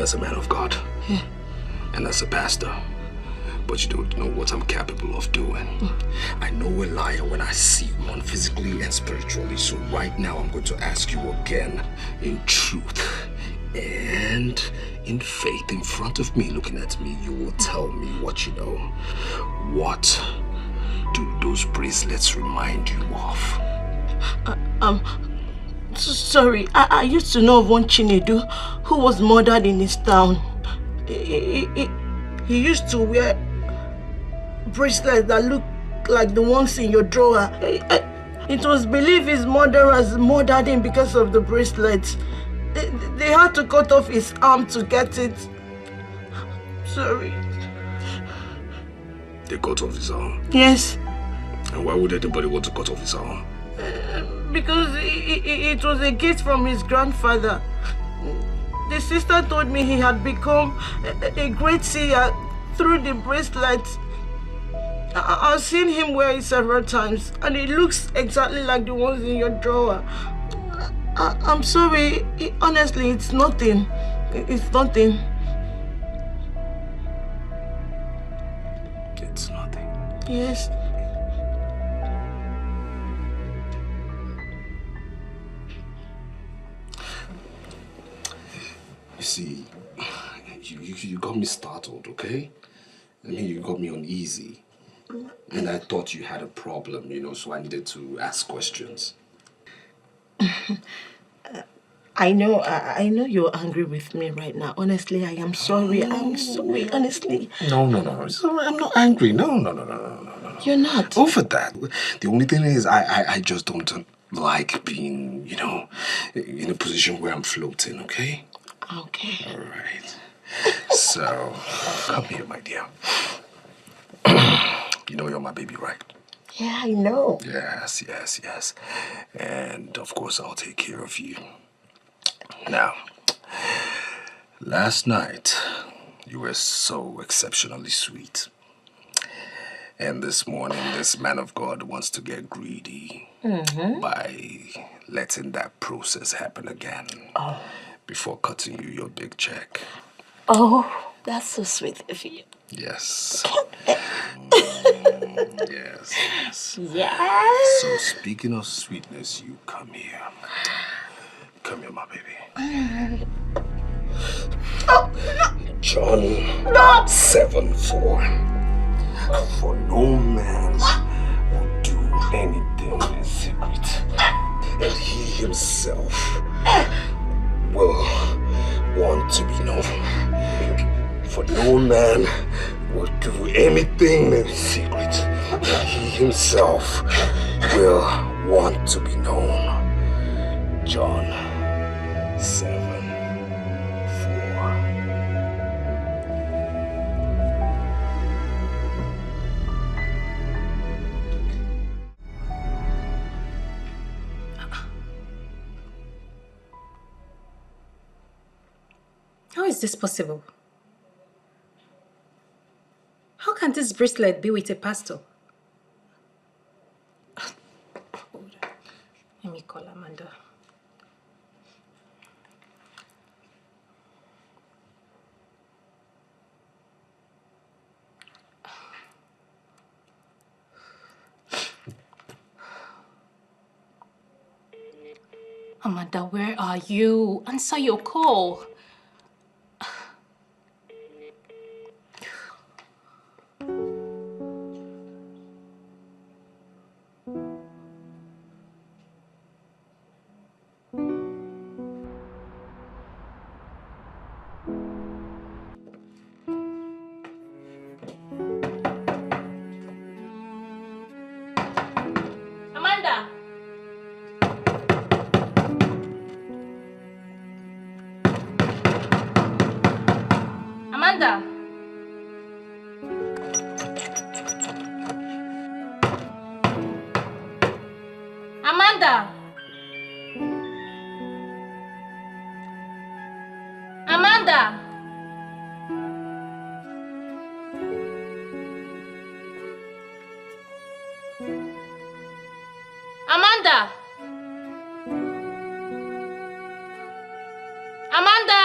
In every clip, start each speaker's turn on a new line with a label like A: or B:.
A: as a man of God.
B: Yeah.
A: And as a pastor. But you don't know what I'm capable of doing. I know a liar when I see one, physically and spiritually. So right now I'm going to ask you again, in truth and in faith, in front of me, looking at me, you will tell me what you know. What do those bracelets remind you of?
B: Sorry, I used to know of one Ini Edo who was murdered in his town. He used to wear bracelets that look like the ones in your drawer. It was believed his murderers murdered him because of the bracelets. They had to cut off his arm to get it. Sorry.
A: They cut off his arm?
B: Yes.
A: And why would anybody want to cut off his arm?
B: Because it was a gift from his grandfather. The sister told me he had become a great seer through the bracelet. I've seen him wear it several times, and it looks exactly like the ones in your drawer. I'm sorry, honestly, it's nothing. It's nothing.
A: It's nothing?
B: Yes.
A: You see, you got me startled, okay? I mean, you got me uneasy. And I thought you had a problem, you know, so I needed to ask questions.
B: I know you're angry with me right now. Honestly, I am sorry. I'm sorry, honestly.
A: No. I'm not angry. No.
B: You're not?
A: Over that. The only thing is, I just don't like being, you know, in a position where I'm floating, okay?
B: Okay.
A: All right. So, come here, my dear. You know you're my baby, right?
B: Yeah, I know.
A: Yes. And, of course, I'll take care of you. Now, last night, you were so exceptionally sweet. And this morning, this man of God wants to get greedy by letting that process happen again before cutting you your big check.
B: Oh, that's so sweet of you.
A: Yes. Yes.
B: Yes.
A: So, speaking of sweetness, you come here. Come here, my baby.
B: Oh, no.
A: John 7:4. For no man will do anything in secret, and he himself will want to be known. For no man will do anything in secret, and he himself will want to be known. John 7:4.
C: How is this possible? How can this bracelet be with a pastor? Hold on. Let me call Amanda. Amanda, where are you? Answer your call. Amanda! Amanda! Amanda! Amanda! Amanda! Amanda!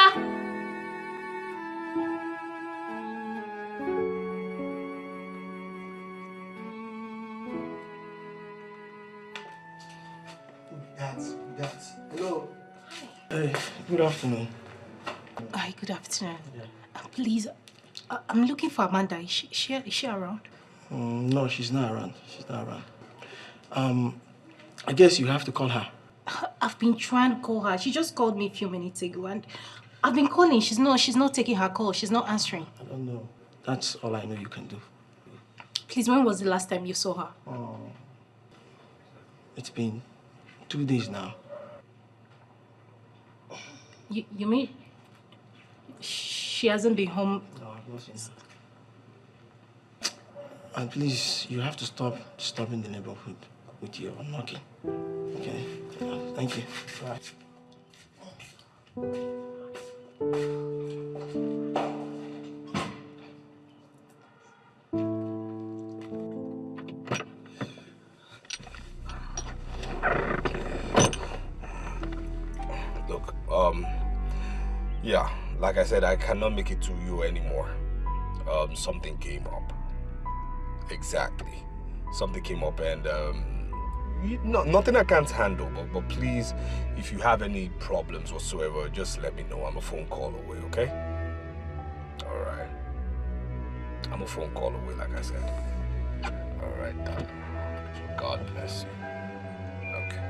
D: Good afternoon.
C: Hi, good afternoon. Please, I'm looking for Amanda. Is she around?
D: No, she's not around. She's not around. I guess you have to call her.
C: I've been trying to call her. She just called me a few minutes ago, and I've been calling. She's not taking her call. She's not answering.
D: I don't know. That's all I know you can do.
C: Please, when was the last time you saw her?
D: Oh, it's been 2 days now.
C: You mean she hasn't been home?
D: No, I've not seen her. And please, you have to stop disturbing the neighborhood with your knocking. Okay? Thank you. Bye.
A: Look, yeah, like I said, I cannot make it to you anymore. Something came up. Exactly. Something came up and, nothing I can't handle, but please, if you have any problems whatsoever, just let me know. I'm a phone call away, okay? All right. I'm a phone call away, like I said. All right, darling. God bless you. Okay.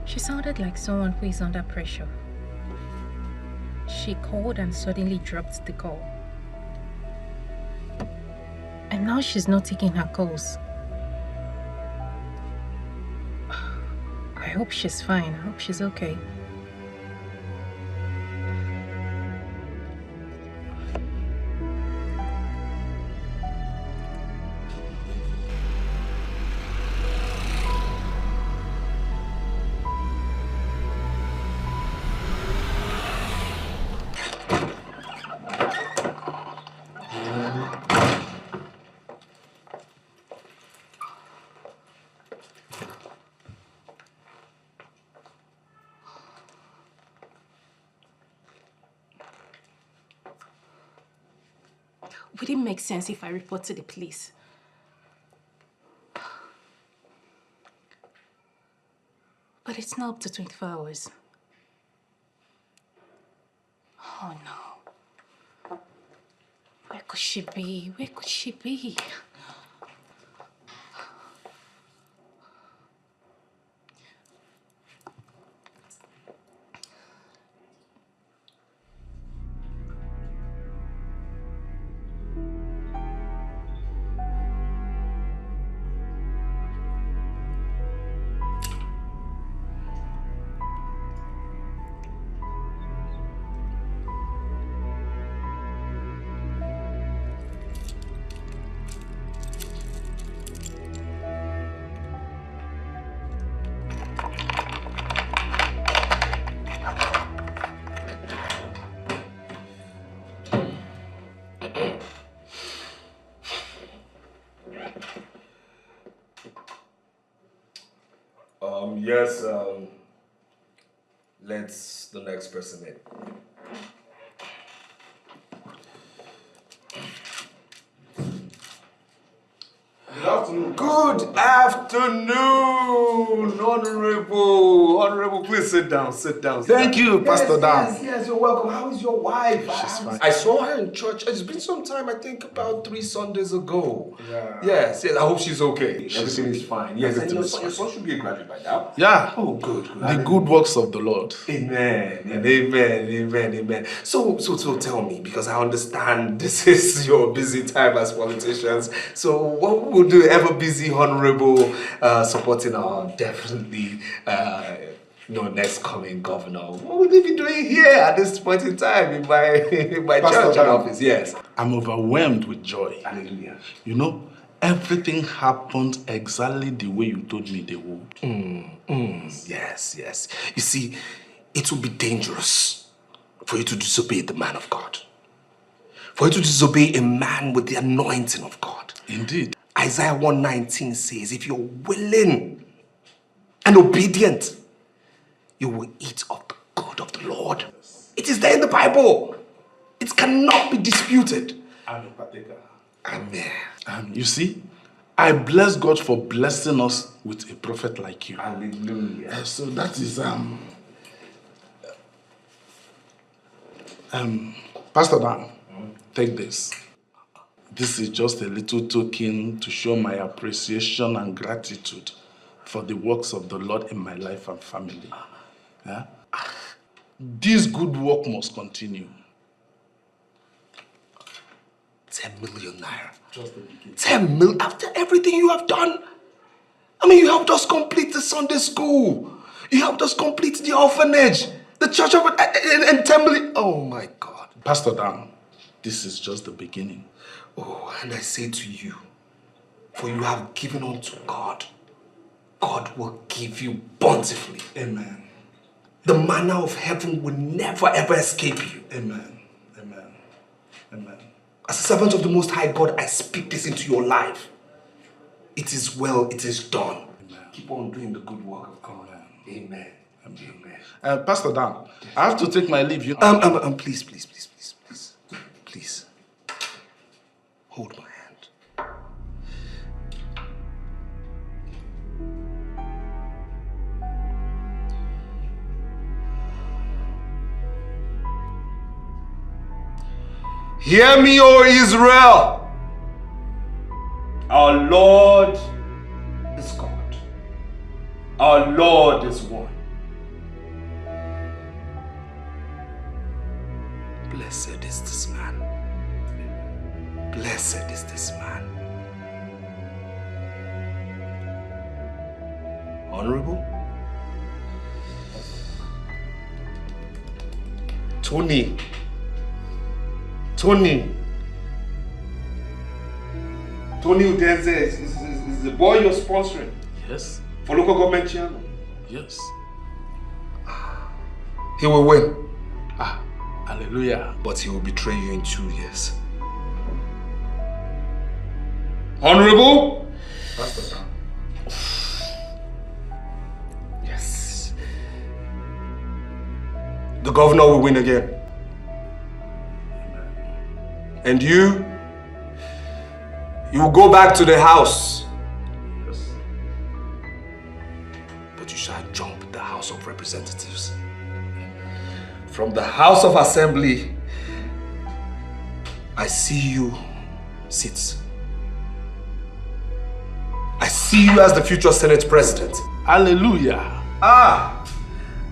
C: She sounded like someone who is under pressure. She called and suddenly dropped the call. And now she's not taking her calls. I hope she's fine. I hope she's okay. Would it make sense if I report to the police? But it's not up to 24 hours. Oh no. Where could she be? Where could she be?
A: Yes, let's the next person in. Good afternoon, Honorable. Honorable, please sit down, sit down.
E: Thank you, Pastor Dan.
A: Yes, you're welcome. How is your wife?
E: She's fine.
A: I saw her in church. It's been some time, I think about 3 Sundays ago.
E: Yeah.
A: Yes, I hope she's okay.
E: Everything is fine.
A: Yes, and
E: Everything
A: your
E: is
A: son
E: fine.
A: should be a graduate by now.
E: Yeah.
A: Oh, good.
E: The good works of the Lord.
A: Amen. And amen. So tell me, because I understand this is your busy time as politicians. So what would the ever busy Honorable supporting our definitely next coming governor? What would they be doing here at this point in time in my
E: Pastor
A: church
E: Dan,
A: office? Yes.
E: I'm overwhelmed with joy.
A: Hallelujah.
E: You know, everything happened exactly the way you told me they would.
A: Yes, yes. You see, it will be dangerous for you to disobey the man of God. For you to disobey a man with the anointing of God.
E: Indeed.
A: Isaiah 1:19 says, if you're willing and obedient, you will eat of the good of the Lord. It is there in the Bible. It cannot be disputed.
E: I'm a partaker.
A: Amen.
E: You see, I bless God for blessing us with a prophet like you.
A: Hallelujah.
E: So that is Pastor Dan, take this. This is just a little token to show my appreciation and gratitude for the works of the Lord in my life and family. Yeah? This good work must continue.
A: 10 million naira.
E: Just the beginning.
A: 10 million after everything you have done. I mean, you helped us complete the Sunday school. You helped us complete the orphanage, the church of and 10 million. Oh my God.
E: Pastor Dan, this is just the beginning.
A: Oh, and I say to you, for you have given unto God, God will give you bountifully.
E: Amen.
A: The manna of heaven will never ever escape you.
E: Amen. Amen. Amen.
A: As a servant of the Most High God, I speak this into your life. It is well, it is done.
E: Amen.
A: Keep on doing the good work of God. Amen.
E: Amen. Pastor Dan, I have to take my leave. You know.
A: Please. Hold my hand. Hear me, O Israel. Our Lord is God. Our Lord is one. Blessed is this man. Blessed is this man. Honorable Tony Udenze is the boy you're sponsoring.
E: Yes.
A: For local government channel.
E: Yes.
A: He will win.
E: Hallelujah.
A: But he will betray you in 2 years. Honorable?
E: Pastor Dan.
A: Yes. The governor will win again. And you will go back to the house.
E: Yes.
A: But you shall jump the House of Representatives. From the House of Assembly, I see you sit. I see you as the future Senate President.
E: Hallelujah.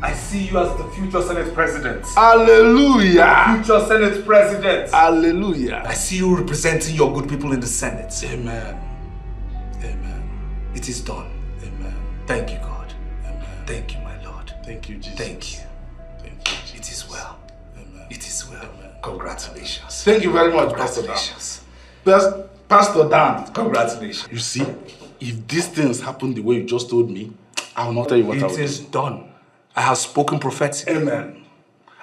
A: I see you as the future Senate President.
E: Hallelujah.
A: Future Senate President.
E: Hallelujah.
A: I see you representing your good people in the Senate.
E: Amen. Amen.
A: It is done.
E: Amen.
A: Thank you, God.
E: Amen.
A: Thank you, my Lord.
E: Thank you, Jesus.
A: Thank you.
E: Thank you, Jesus.
A: It is well.
E: Amen.
A: It is well.
E: Amen.
A: Congratulations.
E: Thank you very much, Pastor Dan.
A: Congratulations.
E: Pastor Dan.
A: Congratulations.
E: You see, if these things happen the way you just told me, I will not tell you what I will do.
A: It is done. I have spoken prophetic.
E: Amen.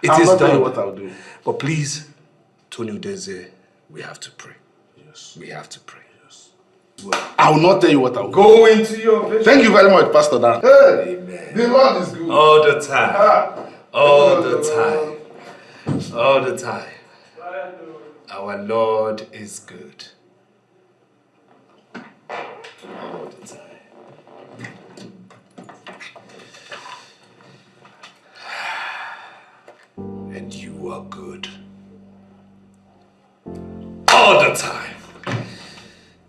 A: It
E: I will
A: is
E: not tell
A: done.
E: you what I will do.
A: But please, Tony Udeze, we have to pray.
E: Yes.
A: We have to pray.
E: Yes. I will not tell you what I will do.
A: Go into your vision.
E: Thank you very much, Pastor Dan. Hey,
A: Amen.
E: the Lord is good.
A: All the time. All the time. All the time. Our Lord is good. All the time. And you are good. All the time.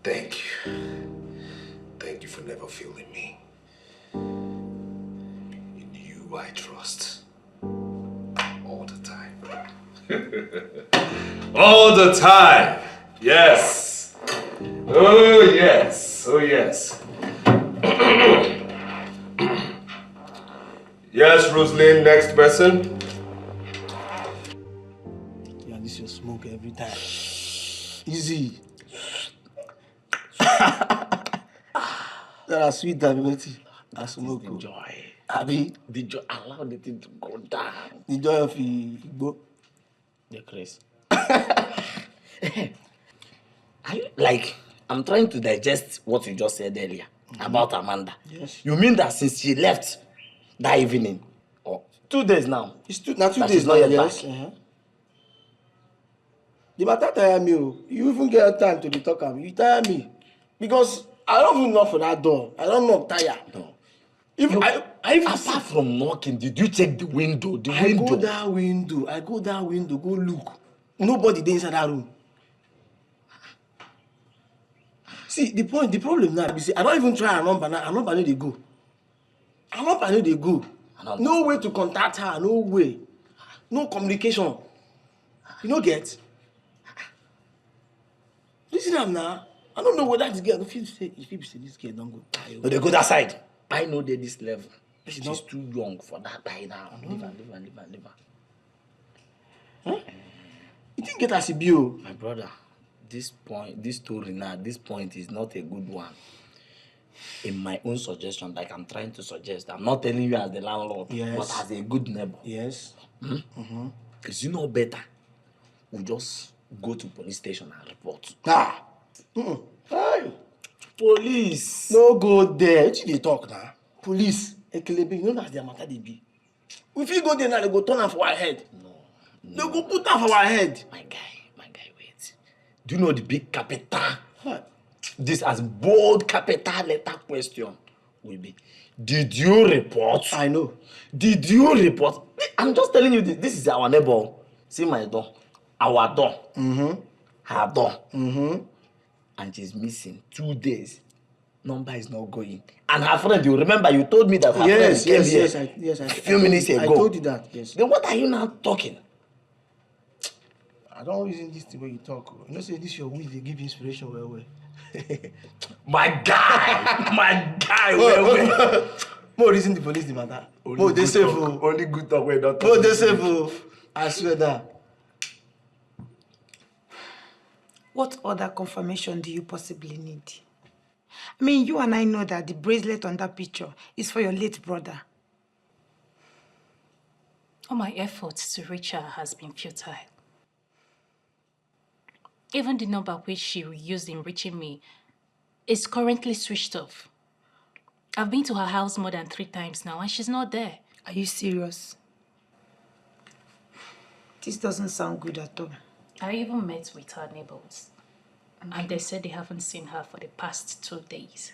A: Thank you. Thank you for never failing me. In you I trust. All the time. All the time. Yes. Oh yes. Oh yes. Yes, Rosalind, next person.
D: Yeah, this your smoke every time. Easy. That are sweet, Abimoti.
E: That is the joy.
D: Abi,
E: The joy. Allow the thing to go down.
D: the joy of Igbo.
E: The grace. Like, I'm trying to digest what you just said earlier about Amanda.
D: Yes.
E: You mean that since she left that evening, or 2 days now,
D: It's now 2
E: that
D: days
E: she's not
D: now,
E: yet
D: yes.
E: back?
D: The matter tire me. You even get time to talk am. You tire me. Because I don't even knock for that door. I don't knock tire.
E: No.
D: If
E: No,
D: I even
E: apart from knocking, did you check the window?
D: I go that window, go look. Nobody there inside that room. See, the problem now is I don't even try a number now. A number no dey go. A number no dey go. No way to contact her, no way. No communication. You no get? Listen am now. I don't know whether this girl, if you say this girl don't go die.
E: No, they go that side. I know they this level. She's
D: not
E: too young for that by now. Leave her.
D: Huh? You think get as a bio?
E: My brother, this story now, this point is not a good one. In my own suggestion, like I'm trying to suggest, I'm not telling you as the landlord,
D: Yes.
E: but as a good neighbor.
D: Yes.
E: Because you know better. We just go to police station and report.
D: Ah. Hey.
E: Police.
D: No go there. What you dey talk now? Police. Ekelebe, you know that's their matter they be. If you go there now, they go turn am for our head.
E: No.
D: They go put am for our head.
E: My guy, wait. Do you know the big capital?
D: What?
E: This as bold capital letter question will be, did you report?
D: I know.
E: Did you report? I'm just telling you this. This is our neighbor. See my door. Our door. Her door. And she's missing 2 days. Number is not going. And her friend, you remember you told me that her friend came here
D: Yes,
E: a few minutes ago.
D: I told you that, yes.
E: Then what are you now talking?
D: I don't reason this the way you talk. You know, say this your way, they give inspiration well.
E: My guy, well.
D: More reason the police the matter. More they say for
E: Only good talk where not
D: more they say for I swear that.
B: What other confirmation do you possibly need? I mean, you and I know that the bracelet on that picture is for your late brother.
C: All my efforts to reach her has been futile. Even the number which she used in reaching me is currently switched off. I've been to her house more than 3 times now and she's not there.
B: Are you serious? This doesn't sound good at all.
C: I even met with her neighbors and they said they haven't seen her for the past 2 days.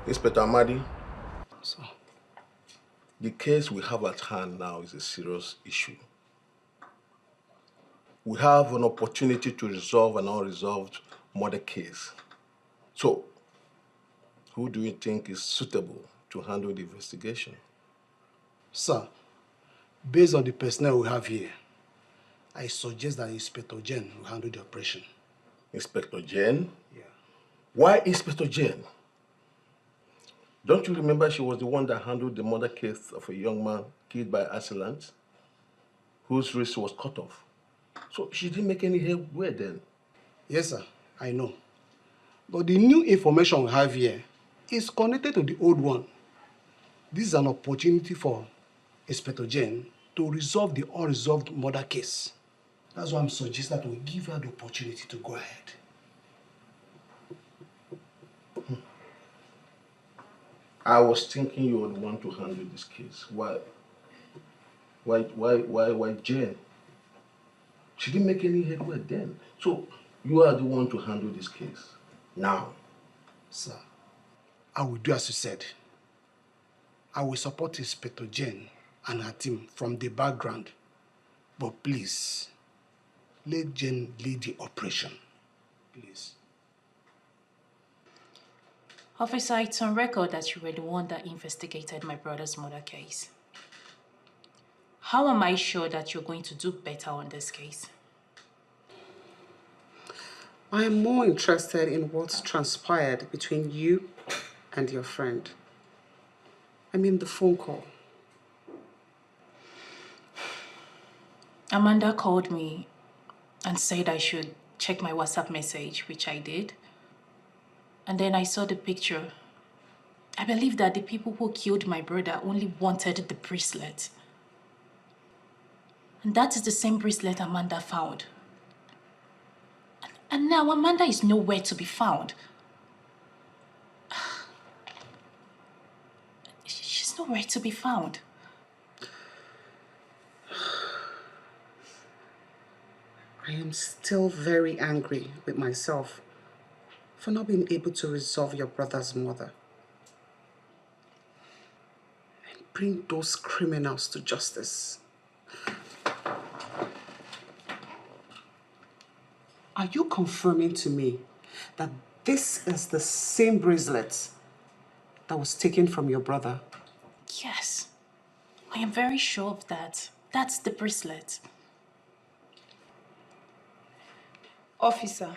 A: Inspector Amadi,
D: So,
A: the case we have at hand now is a serious issue. We have an opportunity to resolve an unresolved murder case. So, who do you think is suitable to handle the investigation?
F: Sir, based on the personnel we have here, I suggest that Inspector Jen will handle the operation.
A: Inspector Jen?
F: Yeah.
A: Why Inspector Jen? Don't you remember she was the one that handled the murder case of a young man killed by assailants, whose wrist was cut off? So she didn't make any headway then.
F: Yes, sir, I know. But the new information we have here is connected to the old one. This is an opportunity for Inspector Jen to resolve the unresolved murder case. That's why I'm suggesting that we give her the opportunity to go ahead.
A: I was thinking you would want to handle this case. Why Jen? She didn't make any headway then. So you are the one to handle this case now.
F: Sir, I will do as you said. I will support Inspector Jen and her team from the background. But please, let Jen lead the operation. Please.
C: Officer, it's on record that you were the one that investigated my brother's murder case. How am I sure that you're going to do better on this case?
G: I am more interested in what's transpired between you and your friend. I mean the phone call.
C: Amanda called me and said I should check my WhatsApp message, which I did. And then I saw the picture. I believe that the people who killed my brother only wanted the bracelet. And that is the same bracelet Amanda found. And now Amanda is nowhere to be found. She's nowhere to be found.
G: I am still very angry with myself for not being able to resolve your brother's murder and bring those criminals to justice. Are you confirming to me that this is the same bracelet that was taken from your brother?
C: Yes, I am very sure of that. That's the bracelet.
B: Officer,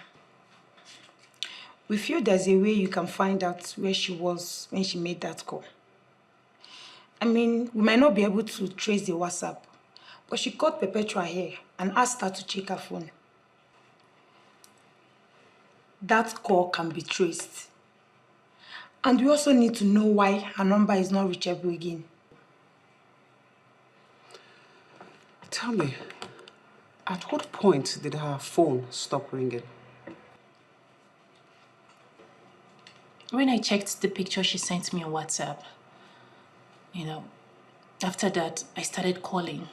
B: we feel there's a way you can find out where she was when she made that call. I mean, we might not be able to trace the WhatsApp, but she called Perpetua here and asked her to check her phone. That call can be traced. And we also need to know why her number is not reachable again.
G: Tell me, at what point did her phone stop ringing?
C: When I checked the picture she sent me on WhatsApp, after that, I started calling.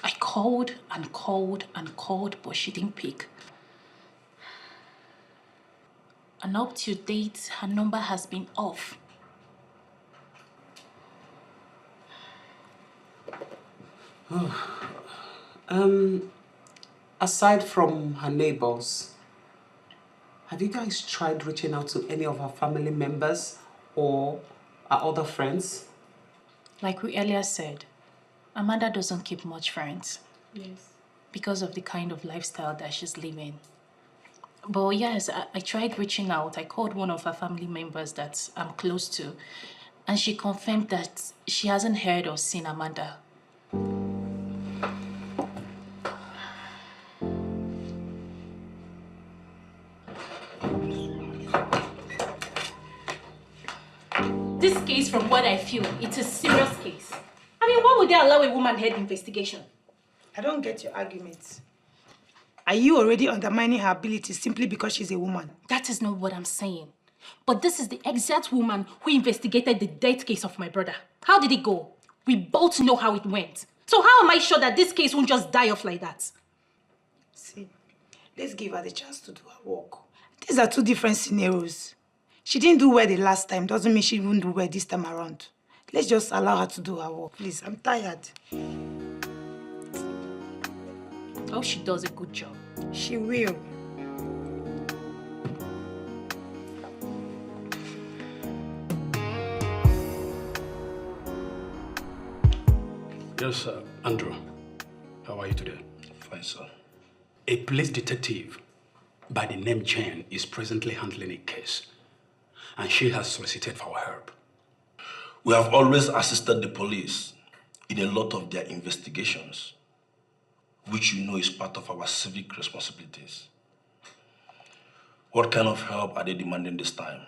C: I called and called and called, but she didn't pick. And up to date, her number has been off.
G: Aside from her neighbors, have you guys tried reaching out to any of her family members or her other friends?
C: Like we earlier said, Amanda doesn't keep much friends.
B: Yes.
C: Because of the kind of lifestyle that she's living. But yes, I tried reaching out. I called one of her family members that I'm close to, and she confirmed that she hasn't heard or seen Amanda. This case, from what I feel, it's a serious case. I mean, why would they allow a woman-head investigation?
B: I don't get your arguments. Are you already undermining her ability simply because she's a woman?
C: That is not what I'm saying. But this is the exact woman who investigated the death case of my brother. How did it go? We both know how it went. So how am I sure that this case won't just die off like that?
B: See, let's give her the chance to do her work. These are two different scenarios. She didn't do well the last time, doesn't mean she won't do well this time around. Let's just allow her to do her work, please. I'm tired.
C: I hope she does a good job.
B: She will.
H: Yes, Andrew. How are you today?
A: Fine, sir.
H: A police detective by the name Jane is presently handling a case, and she has solicited for our help.
A: We have always assisted the police in a lot of their investigations, which you know is part of our civic responsibilities. What kind of help are they demanding this time?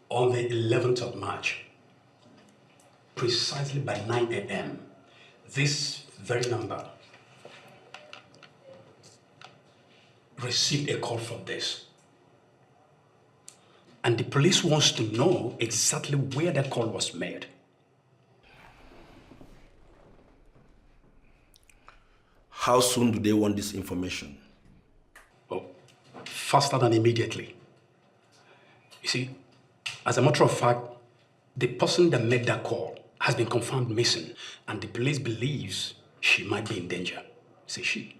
H: On the 11th of March, precisely by 9 a.m., this very number received a call for this. And the police wants to know exactly where that call was made.
A: How soon do they want this information?
H: Well, faster than immediately. You see, as a matter of fact, the person that made that call has been confirmed missing, and the police believes she might be in danger. Say she.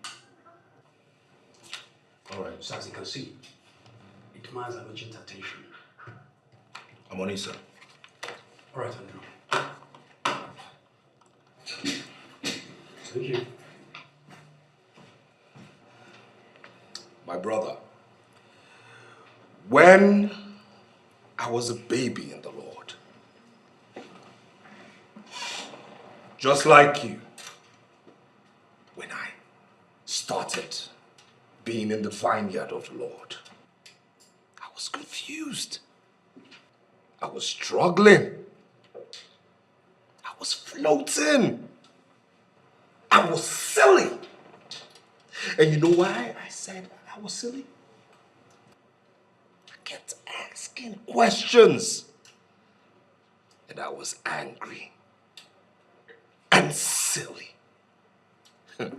H: All right, so as you can see, it demands an urgent attention.
A: I'm on it, sir.
H: All right, Andrew. Thank you.
A: My brother, when I was a baby in the Lord, just like you, when I started started being in the vineyard of the Lord, I was confused. I was struggling. I was floating. I was silly. And you know why I said I was silly? I kept asking questions. And I was angry and silly. Glory.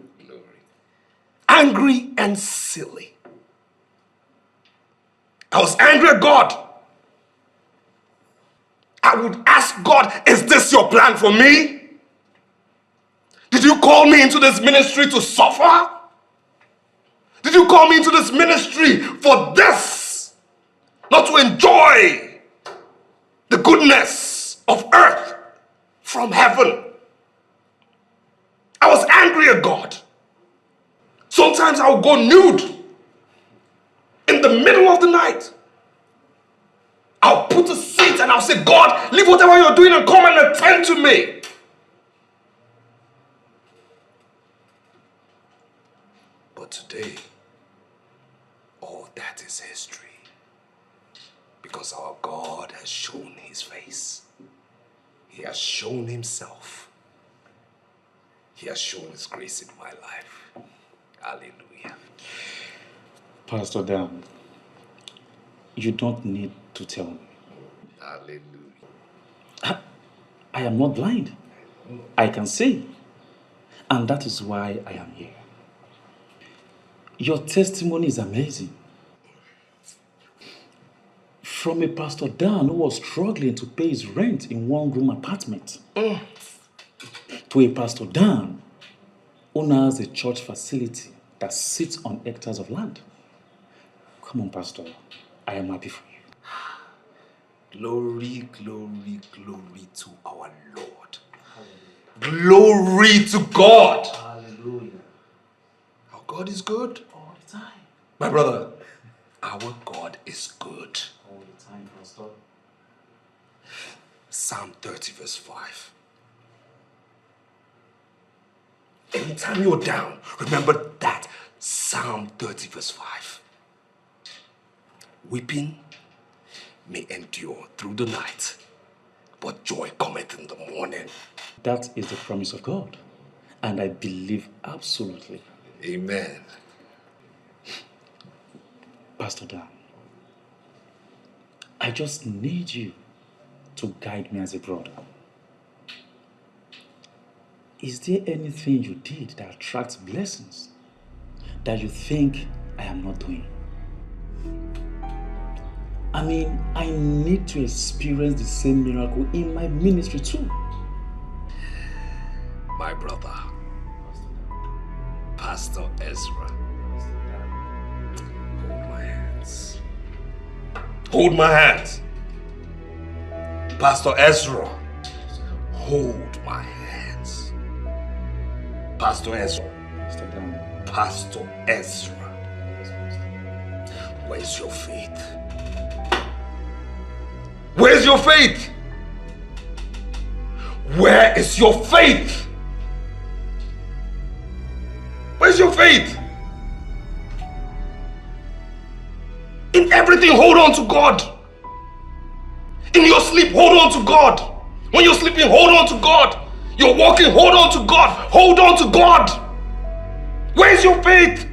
A: Angry and silly. I was angry at God. I would ask God, is this your plan for me? Did you call me into this ministry to suffer? Did you call me into this ministry for this? Not to enjoy the goodness of earth from heaven. I was angry at God. Sometimes I would go nude in the middle of the night. I'll put a seat and I'll say, God, leave whatever you're doing and come and attend to me. But today, all that is history. Because our God has shown his face. He has shown himself. He has shown his grace in my life. Hallelujah.
I: Pastor Dan, you don't need to tell me.
A: Hallelujah.
I: I am not blind. I can see. And that is why I am here. Your testimony is amazing. From a Pastor Dan who was struggling to pay his rent in one-room apartment to a Pastor Dan who now has a church facility that sits on hectares of land. Come on, Pastor. I am happy for you.
A: Glory, glory, glory to our Lord. Hallelujah. Glory to God.
I: Hallelujah.
A: Our God is good.
I: All the time.
A: My brother, our God is good.
I: All the time, Pastor.
A: Psalm 30 verse 5. Anytime you're down, remember that Psalm 30 verse 5. Weeping may endure through the night, but joy cometh in the morning.
I: That is the promise of God, and I believe absolutely.
A: Amen.
I: Pastor Dan, I just need you to guide me as a brother. Is there anything you did that attracts blessings that you think I am not doing? I mean, I need to experience the same miracle in my ministry too.
A: My brother, Pastor Ezra, hold my hands. Hold my hands. Pastor Ezra, hold my hands. Pastor Ezra, Pastor Ezra, where's your faith? Where's your faith? Where is your faith? Where's your faith? In everything, hold on to God. In your sleep, hold on to God. When you're sleeping, hold on to God. You're walking, hold on to God. Hold on to God. Where's your faith?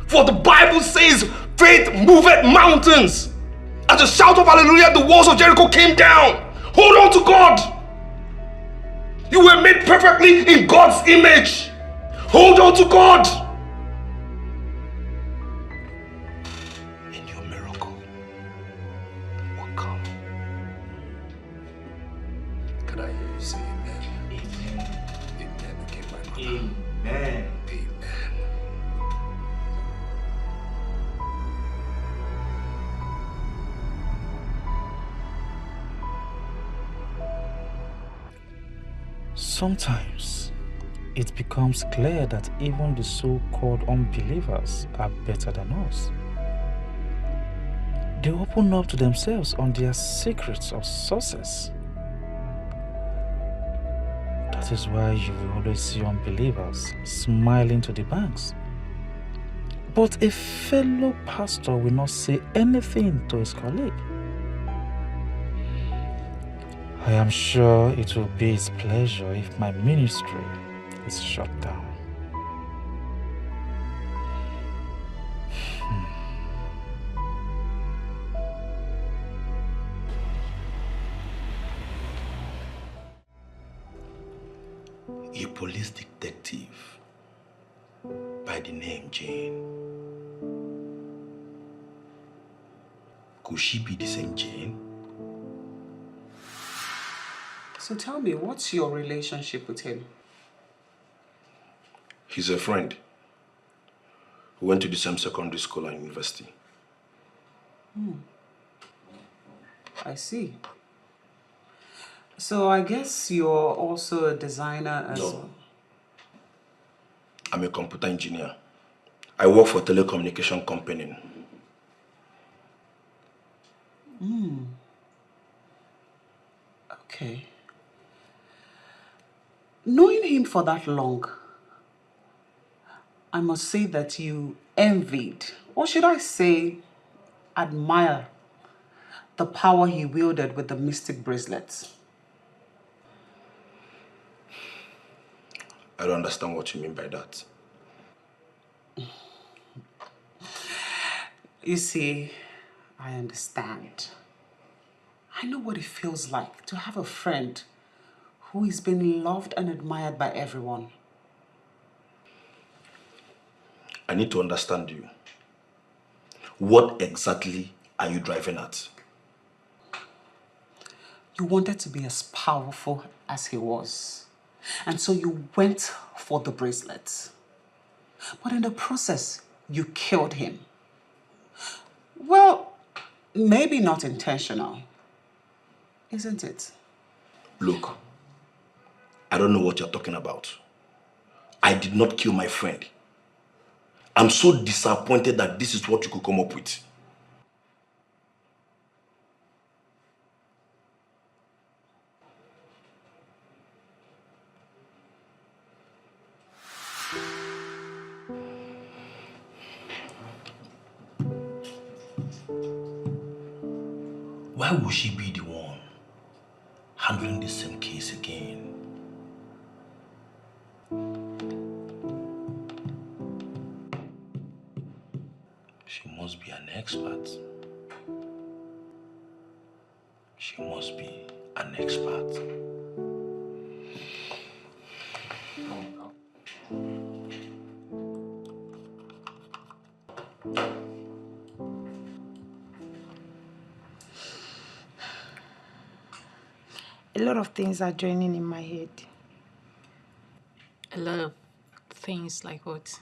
A: For the Bible says, faith moveth mountains. At the shout of hallelujah, the walls of Jericho came down. Hold on to God. You were made perfectly in God's image. Hold on to God. And your miracle will come. Can I hear you say amen? Amen. Amen again, my brother.
I: Amen.
A: Amen.
I: Sometimes it becomes clear that even the so-called unbelievers are better than us. They open up to themselves on their secrets of success. That That is why you will always see unbelievers smiling to the banks. But a fellow pastor will not say anything to his colleague. I am sure it will be his pleasure if my ministry is shut down.
J: A police detective by the name Jane. Could she be the same Jane?
G: So tell me, what's your relationship with him?
J: He's a friend. We went to the same secondary school and university.
G: I see. So I guess you're also a designer as well.
J: I'm a computer engineer. I work for a telecommunication company.
G: Okay. Knowing him for that long, I must say that you envied, or should I say, admire the power he wielded with the mystic bracelets.
J: I don't understand what you mean by that.
G: You see, I understand. I know what it feels like to have a friend who is being loved and admired by everyone.
J: I need to understand you. What exactly are you driving at?
G: You wanted to be as powerful as he was. And so you went for the bracelets. But in the process, you killed him. Well, maybe not intentional, isn't it?
J: Look, I don't know what you're talking about. I did not kill my friend. I'm so disappointed that this is what you could come up with. Why would she be the one handling the same case again? She must be an expert. She must be an expert.
B: A lot of things are joining in my head.
C: A lot of things like what?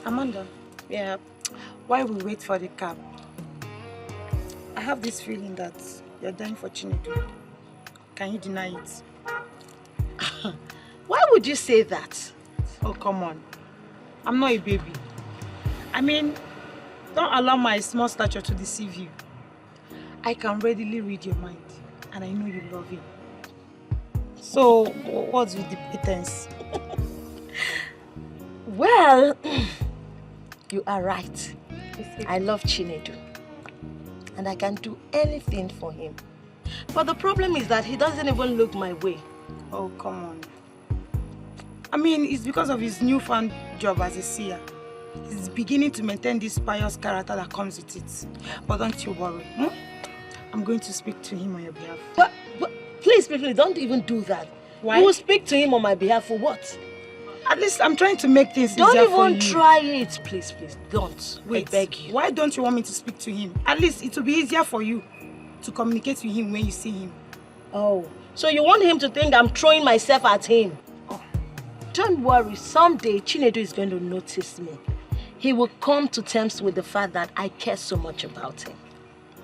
B: Amanda, yeah, while we wait for the cab, I have this feeling that you're dying for Chinedu. Can you deny it?
K: Why would you say that?
B: Oh, come on. I'm not a baby. I mean, don't allow my small stature to deceive you. I can readily read your mind, and I know you love him. So, what's with the pretense?
K: Well, you are right. I love Chinedu, and I can do anything for him. But the problem is that he doesn't even look my way.
B: Oh, come on. I mean, it's because of his newfound job as a seer. He's beginning to maintain this pious character that comes with it. But don't you worry. I'm going to speak to him on your behalf.
K: But please, don't even do that.
B: Why?
K: You will speak to him on my behalf for what?
B: At least I'm trying to make things
K: don't
B: easier for you.
K: Don't even try it, please. Don't.
B: Wait,
K: I beg you.
B: Why don't you want me to speak to him? At least it will be easier for you to communicate with him when you see him.
K: Oh, so you want him to think I'm throwing myself at him? Oh. Don't worry, someday Chinedu is going to notice me. He will come to terms with the fact that I care so much about him.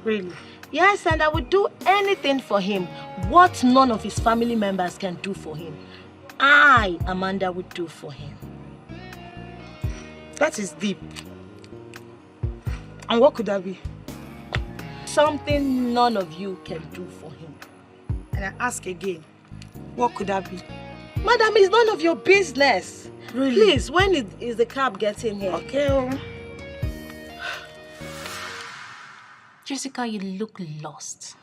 B: Really?
K: Yes, and I would do anything for him. What none of his family members can do for him, I, Amanda, would do for him.
B: That is deep. And what could that be?
K: something none of you can do for him.
B: And I ask again, what could that be?
K: Madam, it's none of your business.
B: Really?
K: Please, when is the cab getting here?
B: Okay.
C: Jessica, you look lost.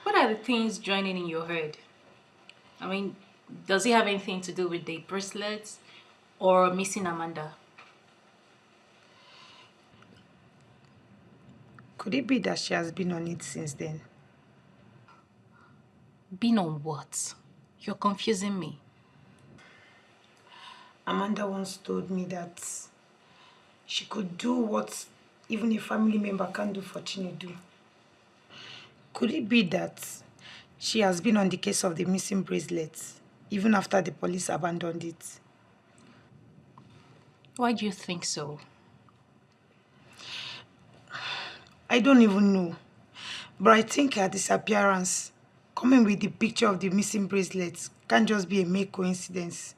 C: What are the things joining in your head? I mean, does it have anything to do with the bracelets or missing Amanda?
B: Could it be that she has been on it since then?
C: Been on what? You're confusing me.
B: Amanda once told me that she could do what even a family member can't do for Chinedu. Could it be that she has been on the case of the missing bracelets, even after the police abandoned it?
C: Why do you think so?
B: I don't even know. But I think her disappearance, coming with the picture of the missing bracelets, can't just be a mere coincidence.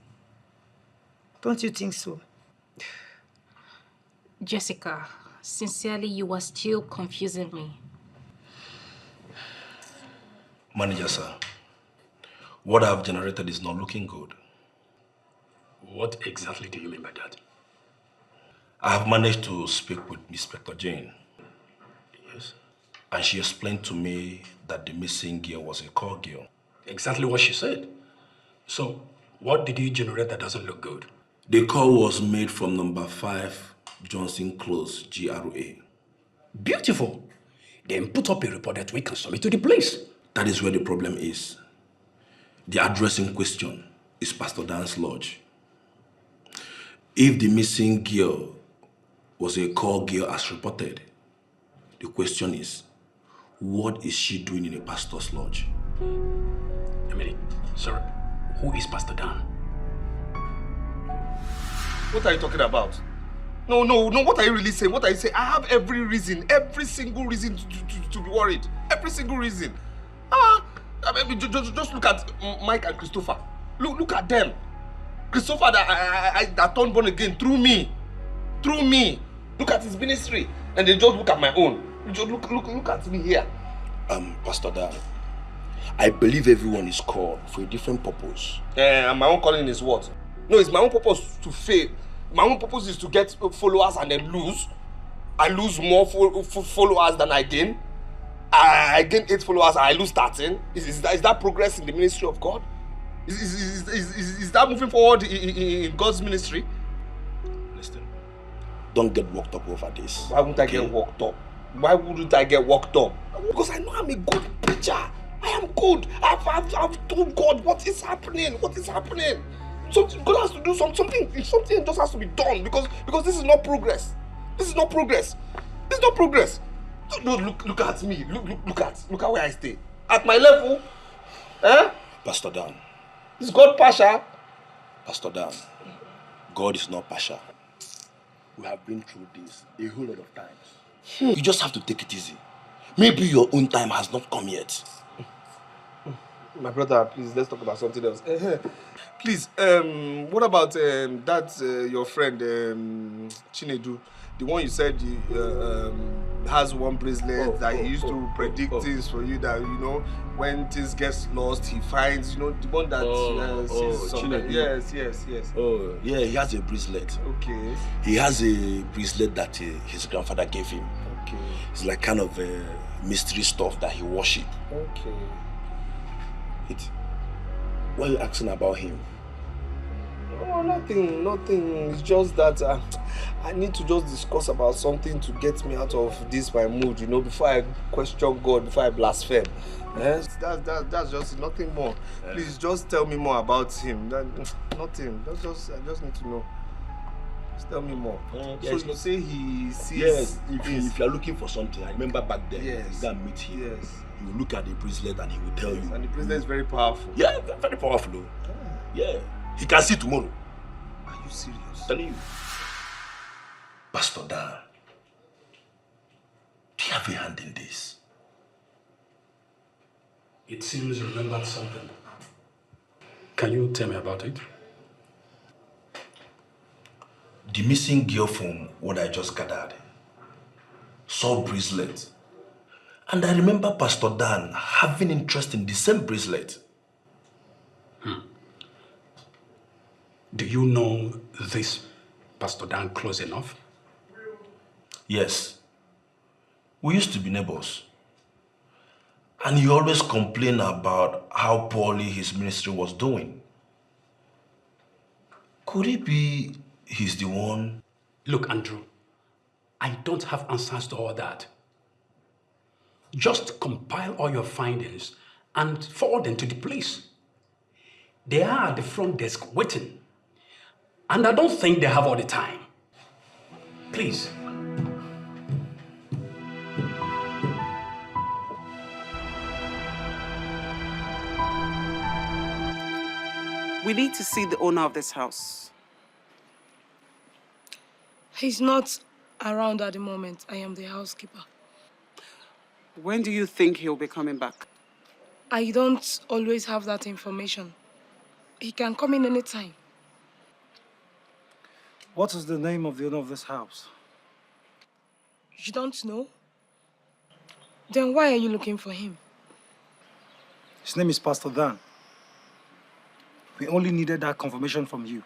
B: Don't you think so?
C: Jessica, sincerely, you are still confusing me.
J: Manager, sir, what I've generated is not looking good.
H: What exactly do you mean by that?
J: I have managed to speak with Inspector Jane.
H: Yes?
J: And she explained to me that the missing girl was a call girl.
H: Exactly what she said. So, what did you generate that doesn't look good?
J: The call was made from number 5 Johnson Close, GRA.
H: Beautiful. Then put up a report that we can submit to the police.
J: That is where the problem is. The address in question is Pastor Dan's lodge. If the missing girl was a call girl as reported, the question is, what is she doing in a pastor's lodge?
H: Emily, sir, who is Pastor Dan?
A: What are you talking about? No, what are you really saying? What are you saying? I have every reason, every single reason to be worried. Every single reason. I mean, just look at Mike and Christopher. Look at them. Christopher that turned born again through me. Look at his ministry. And they just look at my own. Just look at me here.
J: Pastor Dan, I believe everyone is called for a different purpose.
A: And my own calling is what? No, it's my own purpose to fail. My own purpose is to get followers and then lose. I lose more followers than I gain. I gain 8 followers and I lose 13. Is that progress in the ministry of God? Is that moving forward in God's ministry?
J: Listen, don't get worked up over this.
A: Why wouldn't I get worked up? Why wouldn't I get worked up? Because I know I'm a good preacher. I am good. I've told God what is happening. Something God has to do something just has to be done because this is not progress. No, look at me. Look at where I stay. At my level.
J: Pastor Dan.
A: Is God partial?
J: Pastor Dan, God is not partial. We have been through this a whole lot of times. You just have to take it easy. Maybe your own time has not come yet.
A: My brother, please, let's talk about something else. Please, what about your friend, Chinedu? The one you said has one bracelet that he used to predict things for you that, when things get lost, he finds, the one that sees something. Yes.
J: Oh, yeah, he has a bracelet.
A: Okay.
J: He has a bracelet that his grandfather gave him.
A: Okay.
J: It's like kind of mystery stuff that he worship.
A: Okay.
J: Why are you asking about him?
A: Oh, nothing. It's just that I need to just discuss about something to get me out of this my mood, before I question God, before I blaspheme. Yes, that's just it, nothing more. Please just tell me more about him. Nothing. I just need to know. Just tell me more. So you say he sees.
J: Yes, if you are looking for something, I remember back then.
A: Yes.
J: You meet him.
A: Yes.
J: You look at the bracelet and he will tell you.
A: And the bracelet is very powerful.
J: Yeah, very powerful. Yeah. He can see tomorrow.
A: Are you serious?
J: I'm telling you. Pastor Dan, do you have a hand in this?
H: It seems you remembered something. Can you tell me about it?
J: The missing girl, from what I just gathered, saw bracelet And I remember Pastor Dan having interest in the same bracelet.
H: Do you know this Pastor Dan close enough?
J: Yes. We used to be neighbors. And he always complained about how poorly his ministry was doing. Could it be he's the one?
H: Look, Andrew, I don't have answers to all that. Just compile all your findings and forward them to the police. They are at the front desk waiting. And I don't think they have all the time. Please.
G: We need to see the owner of this house.
B: He's not around at the moment. I am the housekeeper.
G: When do you think he'll be coming back?
B: I don't always have that information. He can come in anytime.
L: What is the name of the owner of this house?
B: You don't know? Then why are you looking for him?
L: His name is Pastor Dan. We only needed that confirmation from you.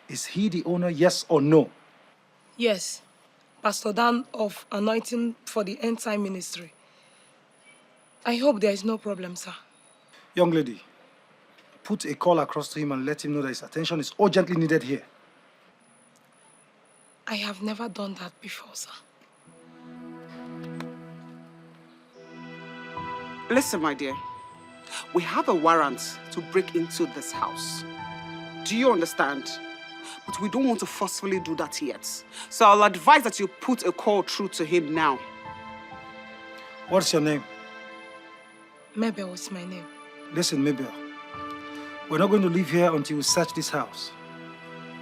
L: Is he the owner, yes or no?
B: Yes, Pastor Dan of Anointing for the End Time Ministry. I hope there is no problem, sir.
L: Young lady, put a call across to him and let him know that his attention is urgently needed here.
B: I have never done that before, sir.
G: Listen, my dear. We have a warrant to break into this house. Do you understand? But we don't want to forcefully do that yet. So I'll advise that you put a call through to him now.
L: What's your name?
B: Mabel is my name.
L: Listen, Mabel. We're not going to leave here until we search this house.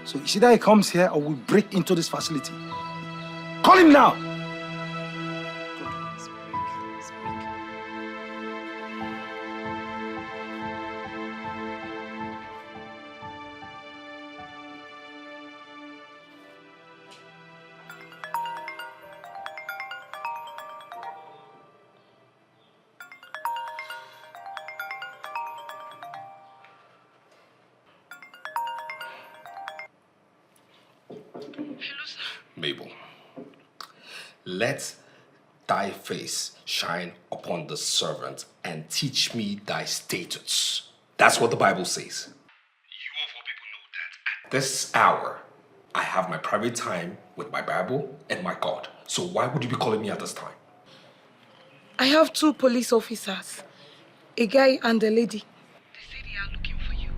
L: So it's either he comes here or we break into this facility. Call him now!
A: Mabel, let thy face shine upon the servant and teach me thy statutes. That's what the Bible says. You of all people know that at this hour, I have my private time with my Bible and my God. So why would you be calling me at this time?
B: I have 2 police officers, a guy and a lady. They say they are looking for you.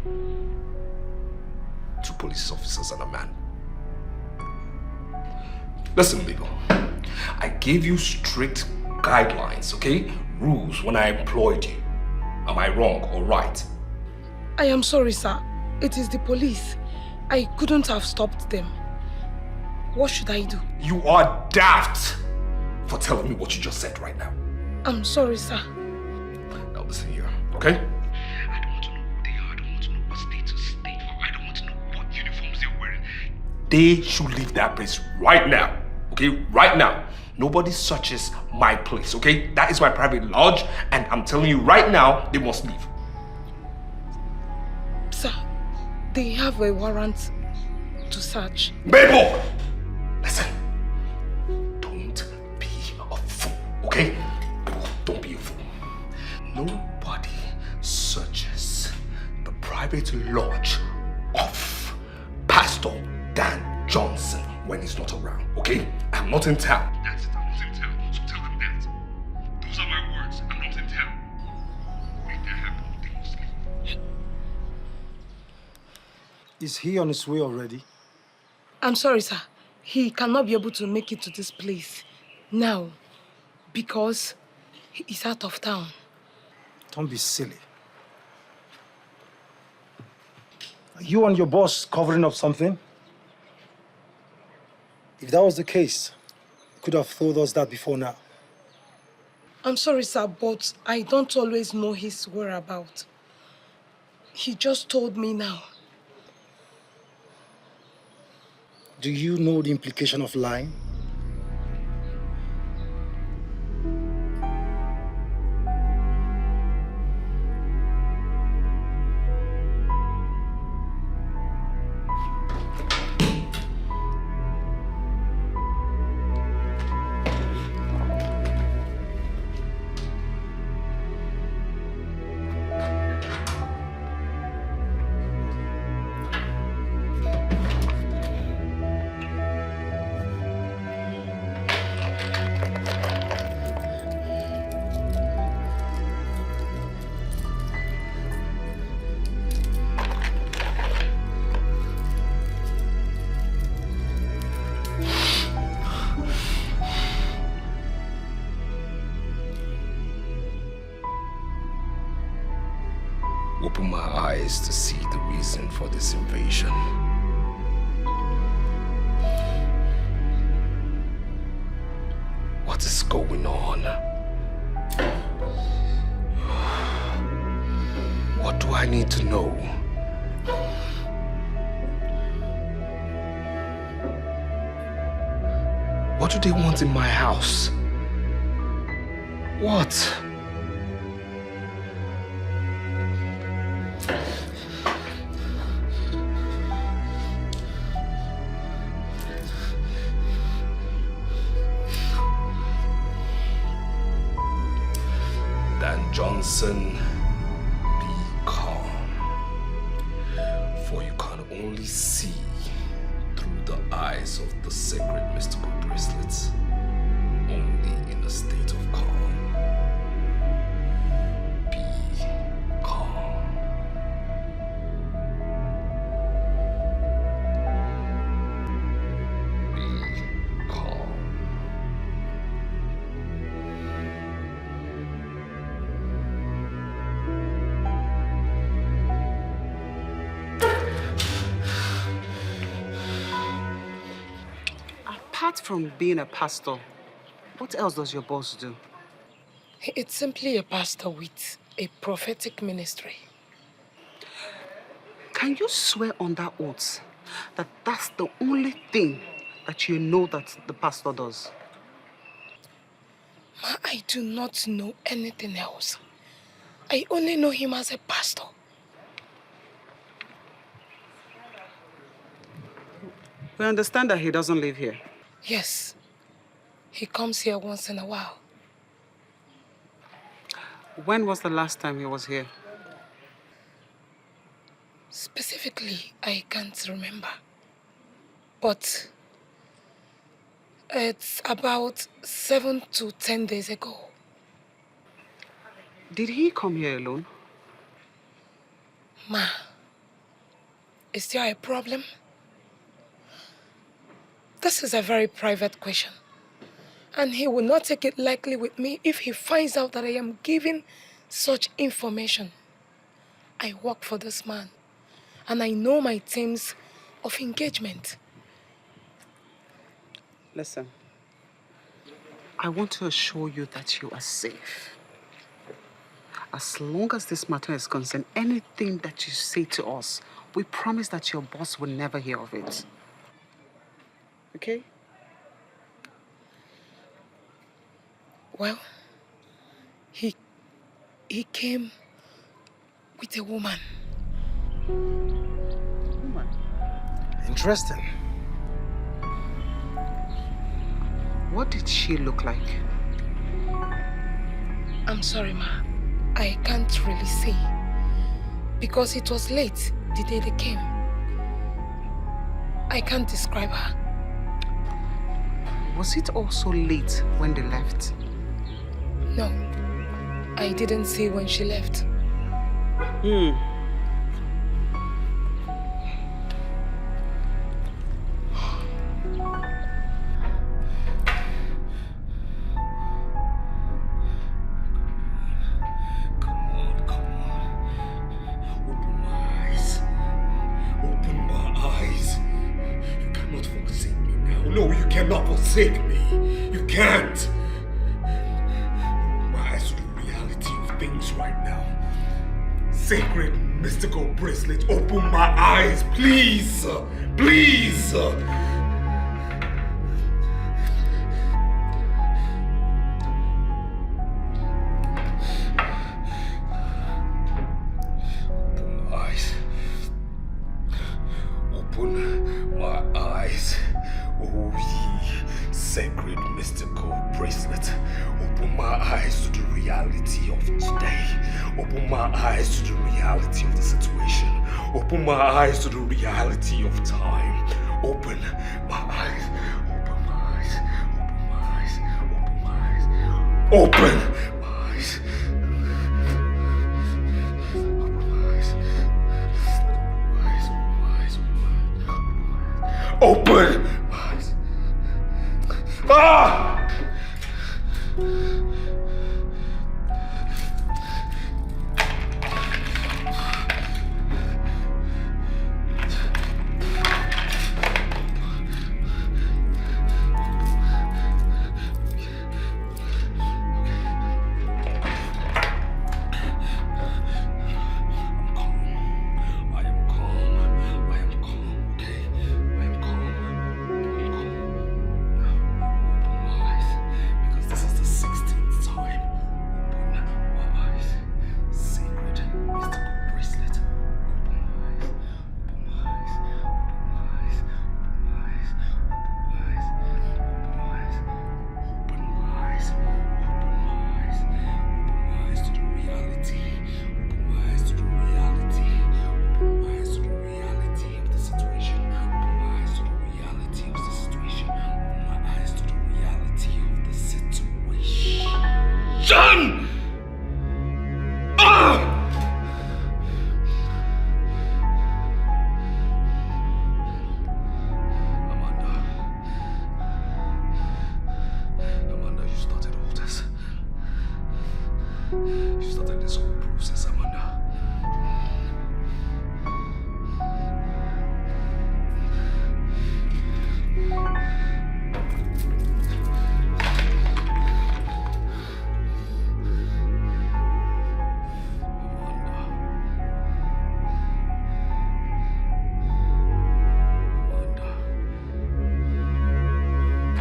A: 2 police officers and a man. Listen, Mabel, I gave you strict guidelines, okay? Rules when I employed you. Am I wrong or right?
B: I am sorry, sir. It is the police. I couldn't have stopped them. What should I do?
A: You are daft for telling me what you just said right now.
B: I'm sorry, sir.
A: Now listen here, okay?
M: I don't want to know who they are. I don't want to know what status they are. I don't want to know what uniforms they're wearing.
A: They should leave that place right now. Okay, right now. Nobody searches my place, okay? That is my private lodge, and I'm telling you right now, they must leave.
B: Sir, they have a warrant to search.
A: Mabel! Listen, don't be a fool, okay? Don't be a fool. Nobody searches the private lodge of Pastor Dan Johnson when he's not around, okay? I'm not in town.
M: That's it, I'm not in town. So tell them that. Those are my words. I'm not in town. Make that happen. They must leave.
L: Is he on his way already?
B: I'm sorry, sir. He cannot be able to make it to this place now because he is out of town.
L: Don't be silly. Are you and your boss covering up something? If that was the case, you could have told us that before now.
B: I'm sorry, sir, but I don't always know his whereabouts. He just told me now.
L: Do you know the implication of lying?
A: open my eyes to see the reason for this invasion. What is going on? What do I need to know? What do they want in my house? What? Dan Johnson, be calm. For you can only see through the eyes of the sacred mystical bracelets, only in a state of calm. Be calm. Be calm.
G: Apart from being a pastor, what else does your boss do?
N: It's simply a pastor with a prophetic ministry.
G: Can you swear on that oath that that's the only thing that you know that the pastor does?
N: Ma, I do not know anything else. I only know him as a pastor.
G: We understand that he doesn't live here.
N: Yes, he comes here once in a while.
G: When was the last time he was here?
N: Specifically, I can't remember. But it's about 7 to 10 days ago.
G: Did he come here alone?
N: Ma, is there a problem? This is a very private question. And he will not take it lightly with me if he finds out that I am giving such information. I work for this man, and I know my terms of engagement.
G: Listen, I want to assure you that you are safe. As long as this matter is concerned, anything that you say to us, we promise that your boss will never hear of it. Okay?
N: Well, he came with a woman.
G: Woman?
L: Interesting.
G: What did she look like?
N: I'm sorry, Ma. I can't really say. Because it was late the day they came. I can't describe her.
G: Was it also late when they left?
N: No. I didn't see when she left.
A: Forsake me. You can't. My eyes to the reality of things right now. Sacred mystical bracelet, open my eyes, please. Please. Open my eyes. Open my eyes. Oh, ye sacred mystical bracelet, open my eyes to the reality of today. Open my eyes to the reality of the situation. Open my eyes to the reality of time. Open my eyes. Open my eyes. Open my eyes. Open my eyes. Open my eyes. Open my eyes. Open my eyes. Ah!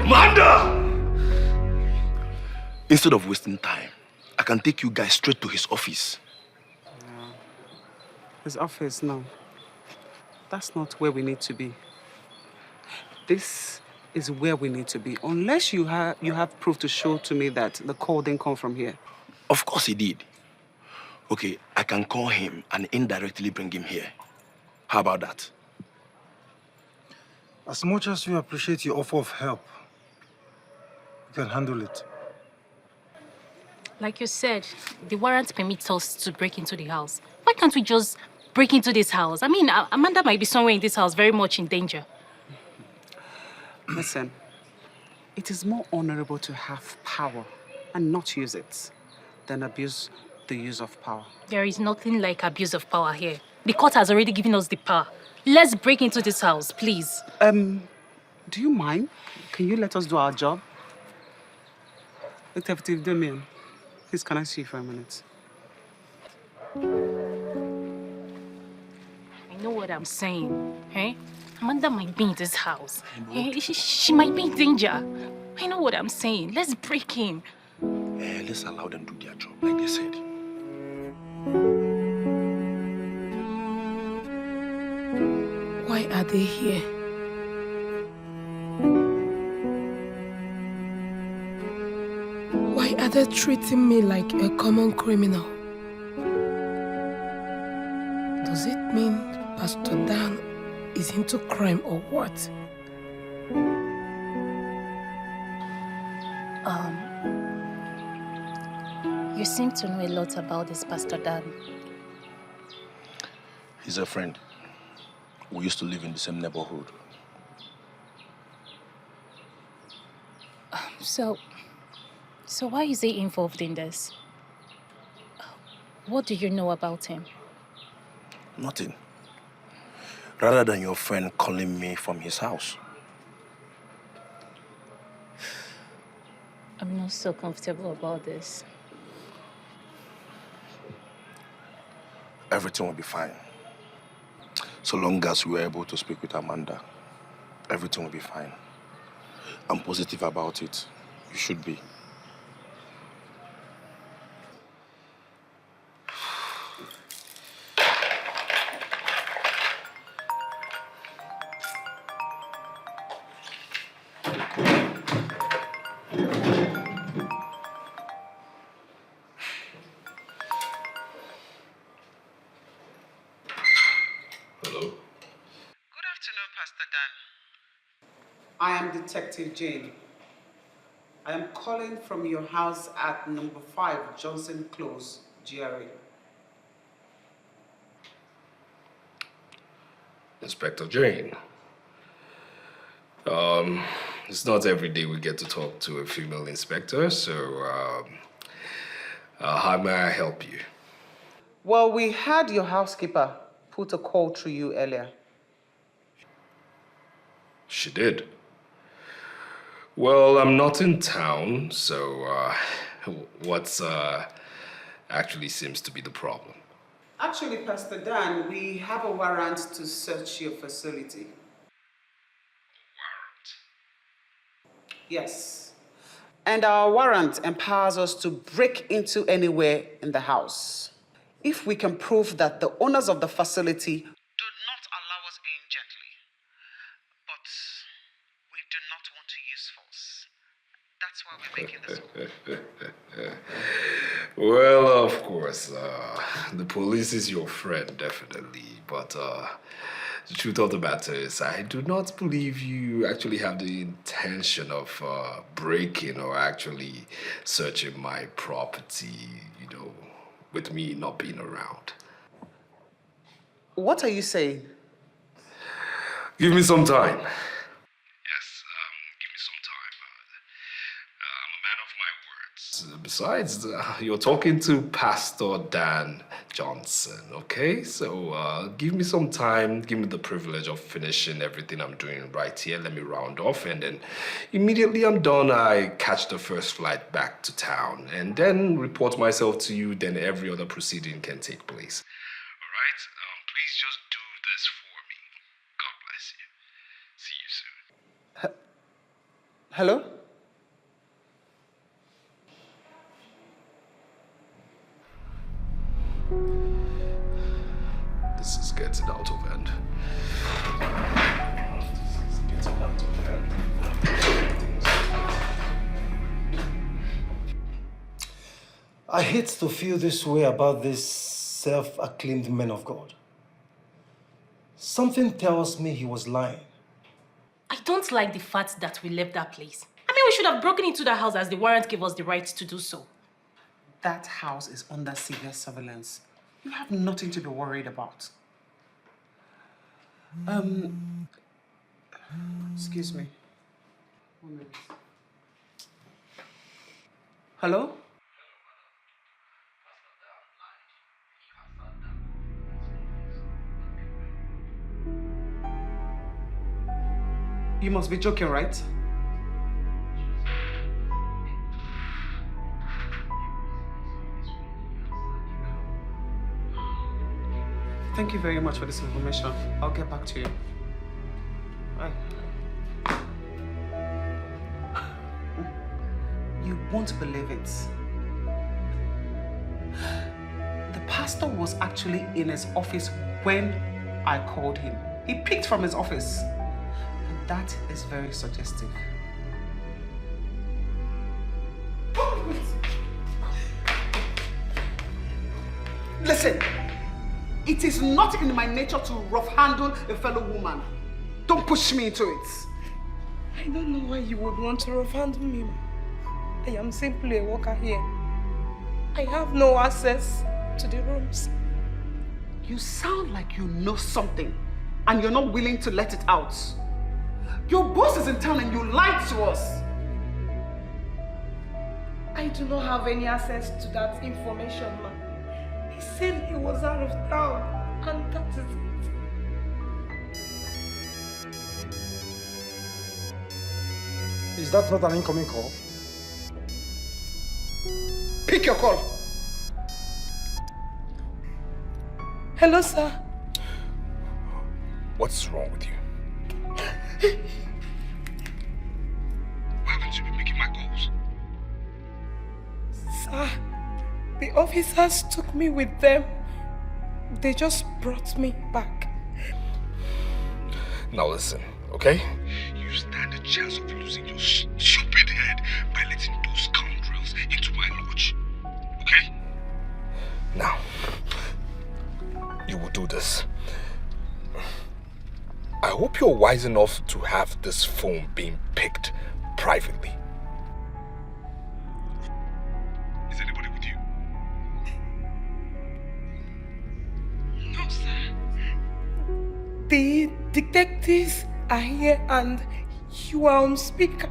J: Amanda! Instead of wasting time, I can take you guys straight to his office.
G: His office, no. That's not where we need to be. This is where we need to be. Unless you have proof to show to me that the call didn't come from here.
J: Of course he did. Okay, I can call him and indirectly bring him here. How about that?
L: As much as you appreciate your offer of help, you can handle it.
C: Like you said, the warrant permits us to break into the house. Why can't we just break into this house? I mean, Amanda might be somewhere in this house very much in danger.
G: Listen, it is more honorable to have power and not use it than abuse the use of power.
C: There is nothing like abuse of power here. The court has already given us the power. Let's break into this house, please.
G: Do you mind? Can you let us do our job? Detective Damien, please can I see you for a minute?
C: I know what I'm saying, eh? Amanda might be in this house. Eh? She might be in danger. I know what I'm saying. Let's break in.
J: Let's allow them to do their job, like they said.
N: Why are they here? Why are they treating me like a common criminal? Does it mean Pastor Dan is into crime or what?
C: You seem to know a lot about this Pastor Dan.
J: He's a friend. We used to live in the same neighborhood.
C: So why is he involved in this? What do you know about him?
J: Nothing. Rather than your friend calling me from his house.
C: I'm not so comfortable about this.
J: Everything will be fine. So long as we are able to speak with Amanda, everything will be fine. I'm positive about it. You should be.
G: I am Detective Jane. I am calling from your house at number 5 Johnson Close, GRA.
A: Inspector Jane. It's not every day we get to talk to a female inspector, so how may I help you?
G: Well, we had your housekeeper put a call through you earlier.
A: She did. Well, I'm not in town, so what's actually seems to be the problem?
G: Actually, Pastor Dan, we have a warrant to search your facility.
A: Warrant?
G: Yes. And our warrant empowers us to break into anywhere in the house. If we can prove that the owners of the facility do not allow us in gently, but we do not want to use force. That's why we're making this one.
A: Well, of course, the police is your friend, definitely, but the truth of the matter is I do not believe you actually have the intention of breaking or actually searching my property, with me not being around.
G: What are you saying?
A: Give me some time.
M: Yes, give me some time. I'm a man of my words.
A: Besides, you're talking to Pastor Dan Johnson, okay? So give me some time, give me the privilege of finishing everything I'm doing right here. Let me round off, and then immediately I'm done, I catch the first flight back to town, and then report myself to you, then every other proceeding can take place.
M: All right? Please just do this for me. God bless you. See you soon.
G: Hello?
A: This is getting out of hand. This is getting out of hand.
F: I hate to feel this way about this self-acclaimed man of God. Something tells me he was lying.
C: I don't like the fact that we left that place. I mean, we should have broken into the house as the warrant gave us the right to do so.
G: That house is under severe surveillance. You have nothing to be worried about. Excuse me. 1 minute. Hello? You must be joking, right? Thank you very much for this information. I'll get back to you. Bye. You won't believe it. The pastor was actually in his office when I called him. He picked from his office. And that is very suggestive. Listen. It is not in my nature to rough-handle a fellow woman. Don't push me into it.
N: I don't know why you would want to rough-handle me. I am simply a worker here. I have no access to the rooms.
G: You sound like you know something and you're not willing to let it out. Your boss is in town and you lied to us.
N: I do not have any access to that information, ma'am. He said he was out of town, and that is
F: it. Is that not an incoming call?
G: Pick your call.
N: Hello, sir.
A: What's wrong with you? Why haven't you been making my calls?
N: Sir, the officers took me with them. They just brought me back.
A: Now listen, okay? You stand a chance of losing your stupid head by letting those scoundrels into my lodge. Okay? Now, you will do this. I hope you're wise enough to have this phone being picked privately. Is anybody with you?
N: No, sir. The detectives are here and you are on speaker.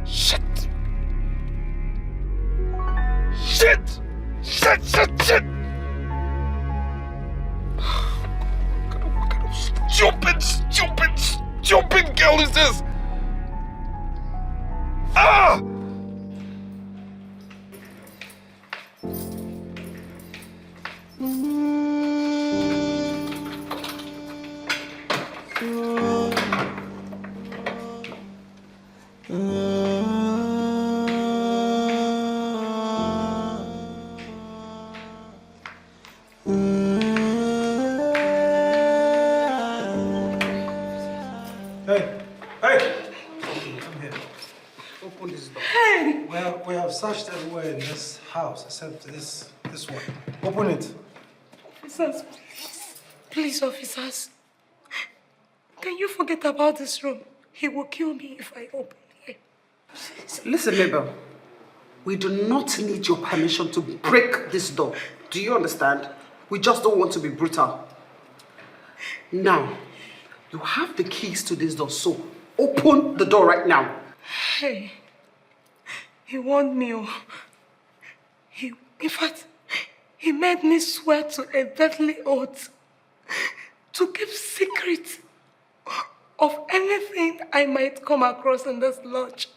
A: Shit! Shit! Shit, shit, shit! What kind of stupid girl is this? Ah!
F: Searched everywhere in this house except this one. Open it.
N: Officers, please, officers. Can you forget about this room? He will kill me if I open it.
G: Listen, Mabel. We do not need your permission to break this door. Do you understand? We just don't want to be brutal. Now, you have the keys to this door, so open the door right now.
N: Hey. He warned me. In fact, he made me swear to a deadly oath to keep secret of anything I might come across in this lodge.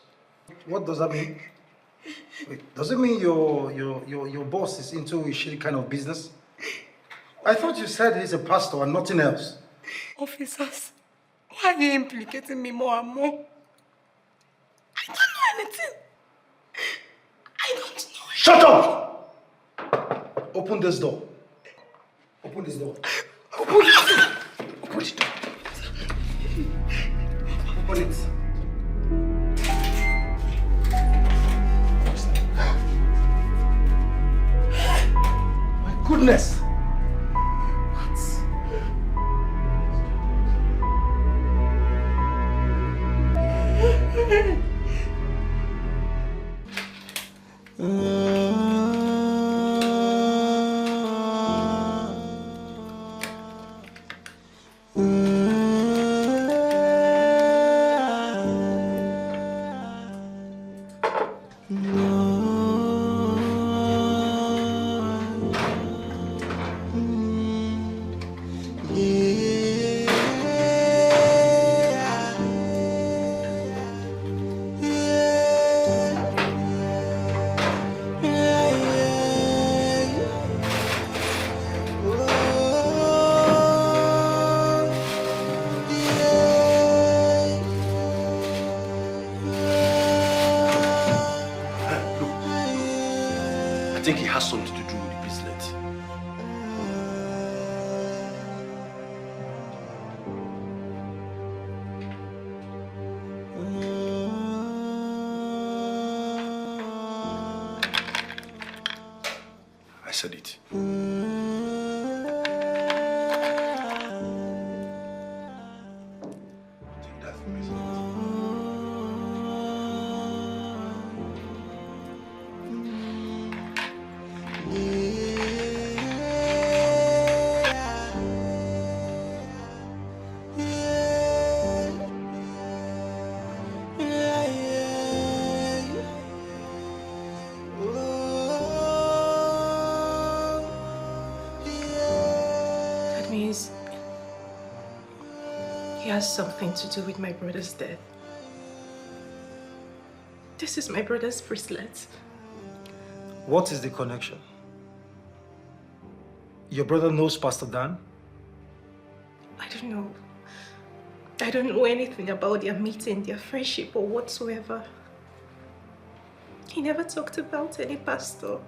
F: What does that mean? Wait, does it mean your boss is into a shitty kind of business? I thought you said he's a pastor and nothing else.
N: Officers, why are you implicating me more and more? I don't know anything. I don't know.
F: Shut up! Open this door. Open this door.
N: Open it.
F: Open the door. Open it. My goodness. I think he has something to do with the bracelet. I said it.
N: He has something to do with my brother's death. This is my brother's bracelet.
L: What is the connection? Your brother knows Pastor Dan?
N: I don't know. I don't know anything about their meeting, their friendship, or whatsoever. He never talked about any pastor.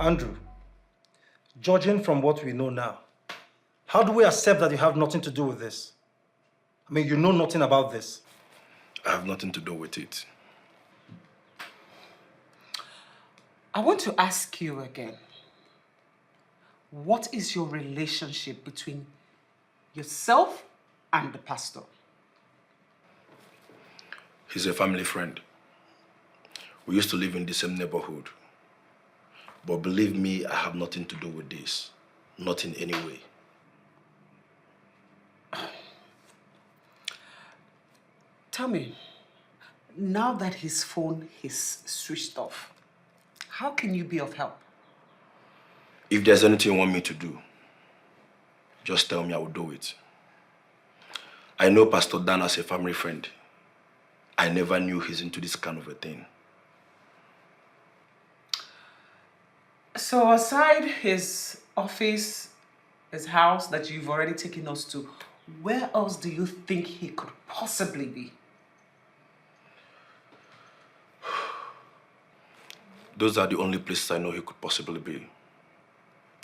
L: Andrew, judging from what we know now, how do we accept that you have nothing to do with this? I mean, you know nothing about this.
J: I have nothing to do with it.
G: I want to ask you again. What is your relationship between yourself and the pastor?
J: He's a family friend. We used to live in the same neighborhood. But believe me, I have nothing to do with this. Not in any way.
G: Tell me, now that his phone is switched off, how can you be of help?
J: If there's anything you want me to do, just tell me, I will do it. I know Pastor Dan as a family friend. I never knew he's into this kind of a thing.
G: So aside his office, his house that you've already taken us to, where else do you think he could possibly be?
J: Those are the only places I know he could possibly be.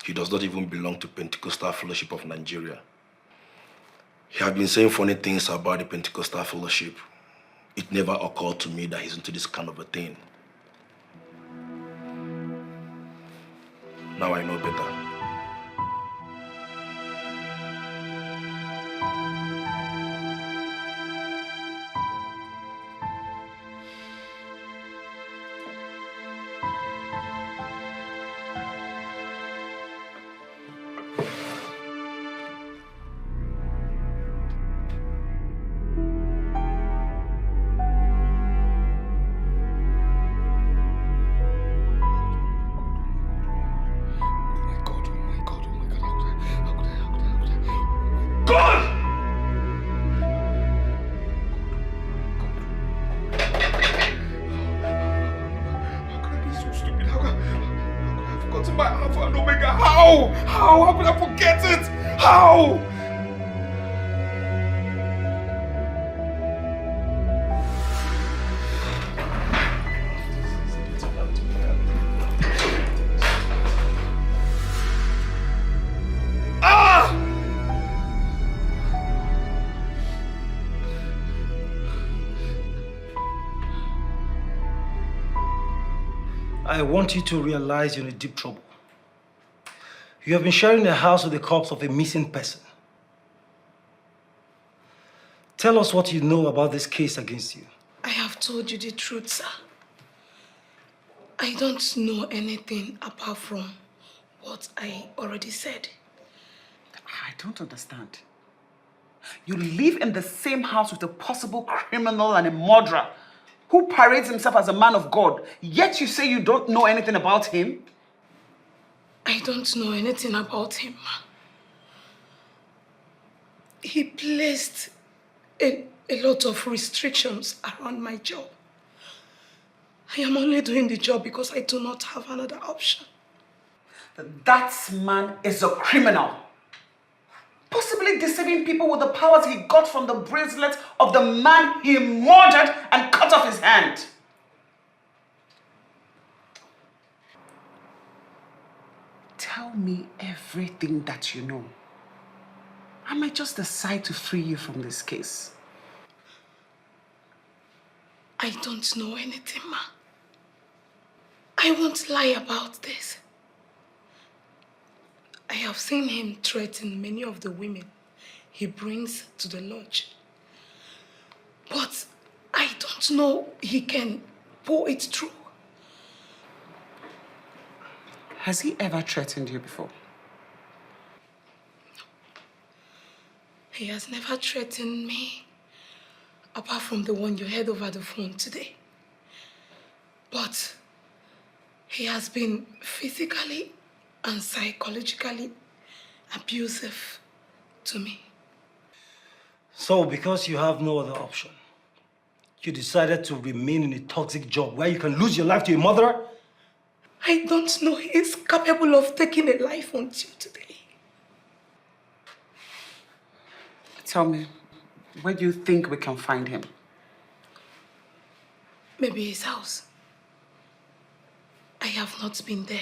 J: He does not even belong to Pentecostal Fellowship of Nigeria. He has been saying funny things about the Pentecostal Fellowship. It never occurred to me that he's into this kind of a thing. Now I know better.
M: so stupid. How could I have forgotten my Alpha and Omega? How? How could I forget it? How?
L: I want you to realize you're in deep trouble. You have been sharing a house with the corpse of a missing person. Tell us what you know about this case against you.
N: I have told you the truth, sir. I don't know anything apart from what I already said.
G: I don't understand. You live in the same house with a possible criminal and a murderer who parades himself as a man of God, yet you say you don't know anything about him?
N: I don't know anything about him. He placed a lot of restrictions around my job. I am only doing the job because I do not have another option.
G: That man is a criminal. Possibly deceiving people with the powers he got from the bracelet of the man he murdered and cut off his hand. Tell me everything that you know. I might just decide to free you from this case.
N: I don't know anything, ma. I won't lie about this. I have seen him threaten many of the women he brings to the lodge. But I don't know he can pull it through.
G: Has he ever threatened you before?
N: He has never threatened me, apart from the one you heard over the phone today. But he has been physically and psychologically abusive to me.
L: So because you have no other option, you decided to remain in a toxic job where you can lose your life to a murderer?
N: I don't know he is capable of taking a life until today.
G: Tell me, where do you think we can find him?
N: Maybe his house. I have not been there,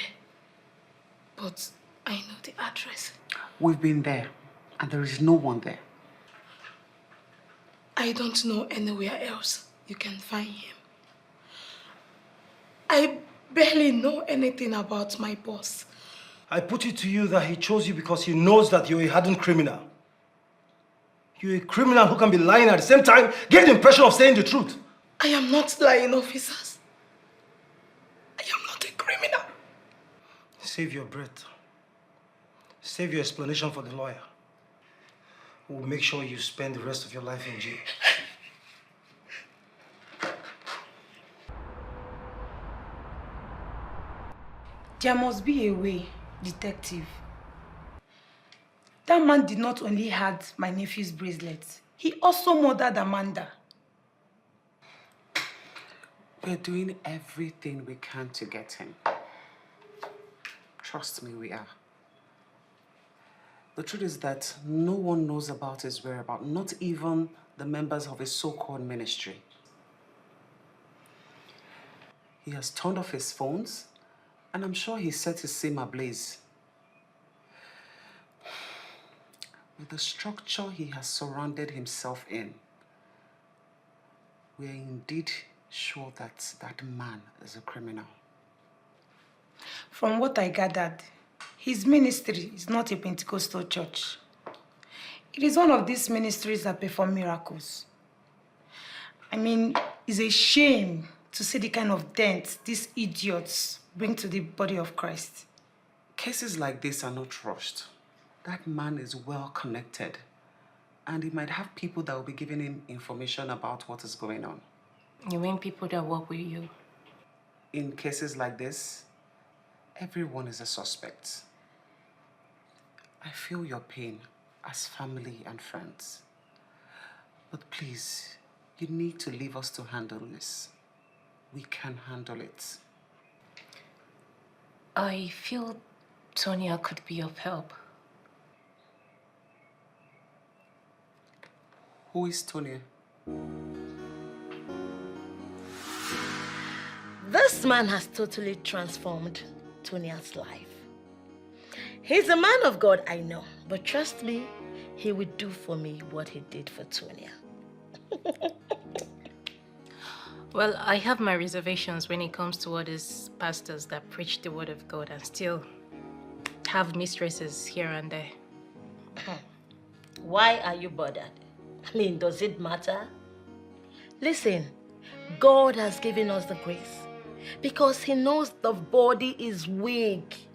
N: but I know the address.
G: We've been there, and there is no one there.
N: I don't know anywhere else you can find him. I barely know anything about my boss.
L: I put it to you that he chose you because he knows that you're a hardened criminal. You're a criminal who can be lying at the same time, give the impression of saying the truth.
N: I am not lying, officers. I am not a criminal.
L: Save your breath. Save your explanation for the lawyer. We'll make sure you spend the rest of your life in jail.
K: There must be a way, detective. That man did not only had my nephew's bracelet, he also murdered Amanda.
G: We're doing everything we can to get him. Trust me, we are. The truth is that no one knows about his whereabouts, not even the members of his so-called ministry. He has turned off his phones, and I'm sure he set his SIM ablaze. With the structure he has surrounded himself in, we are indeed sure that that man is a criminal.
K: From what I gathered, his ministry is not a Pentecostal church. It is one of these ministries that perform miracles. I mean, it's a shame to see the kind of dent these idiots bring to the body of Christ.
G: Cases like this are not rushed. That man is well connected, and he might have people that will be giving him information about what is going on.
C: You mean people that work with you?
G: In cases like this, everyone is a suspect. I feel your pain as family and friends. But please, you need to leave us to handle this. We can handle it.
C: I feel Tonia could be of help.
G: Who is Tonia?
K: This man has totally transformed Tonia's life. He's a man of God, I know, but trust me, he will do for me what he did for Tonia.
C: Well, I have my reservations when it comes to all these pastors that preach the word of God and still have mistresses here and there.
K: Why are you bothered? I mean, does it matter? Listen, God has given us the grace because he knows the body is weak.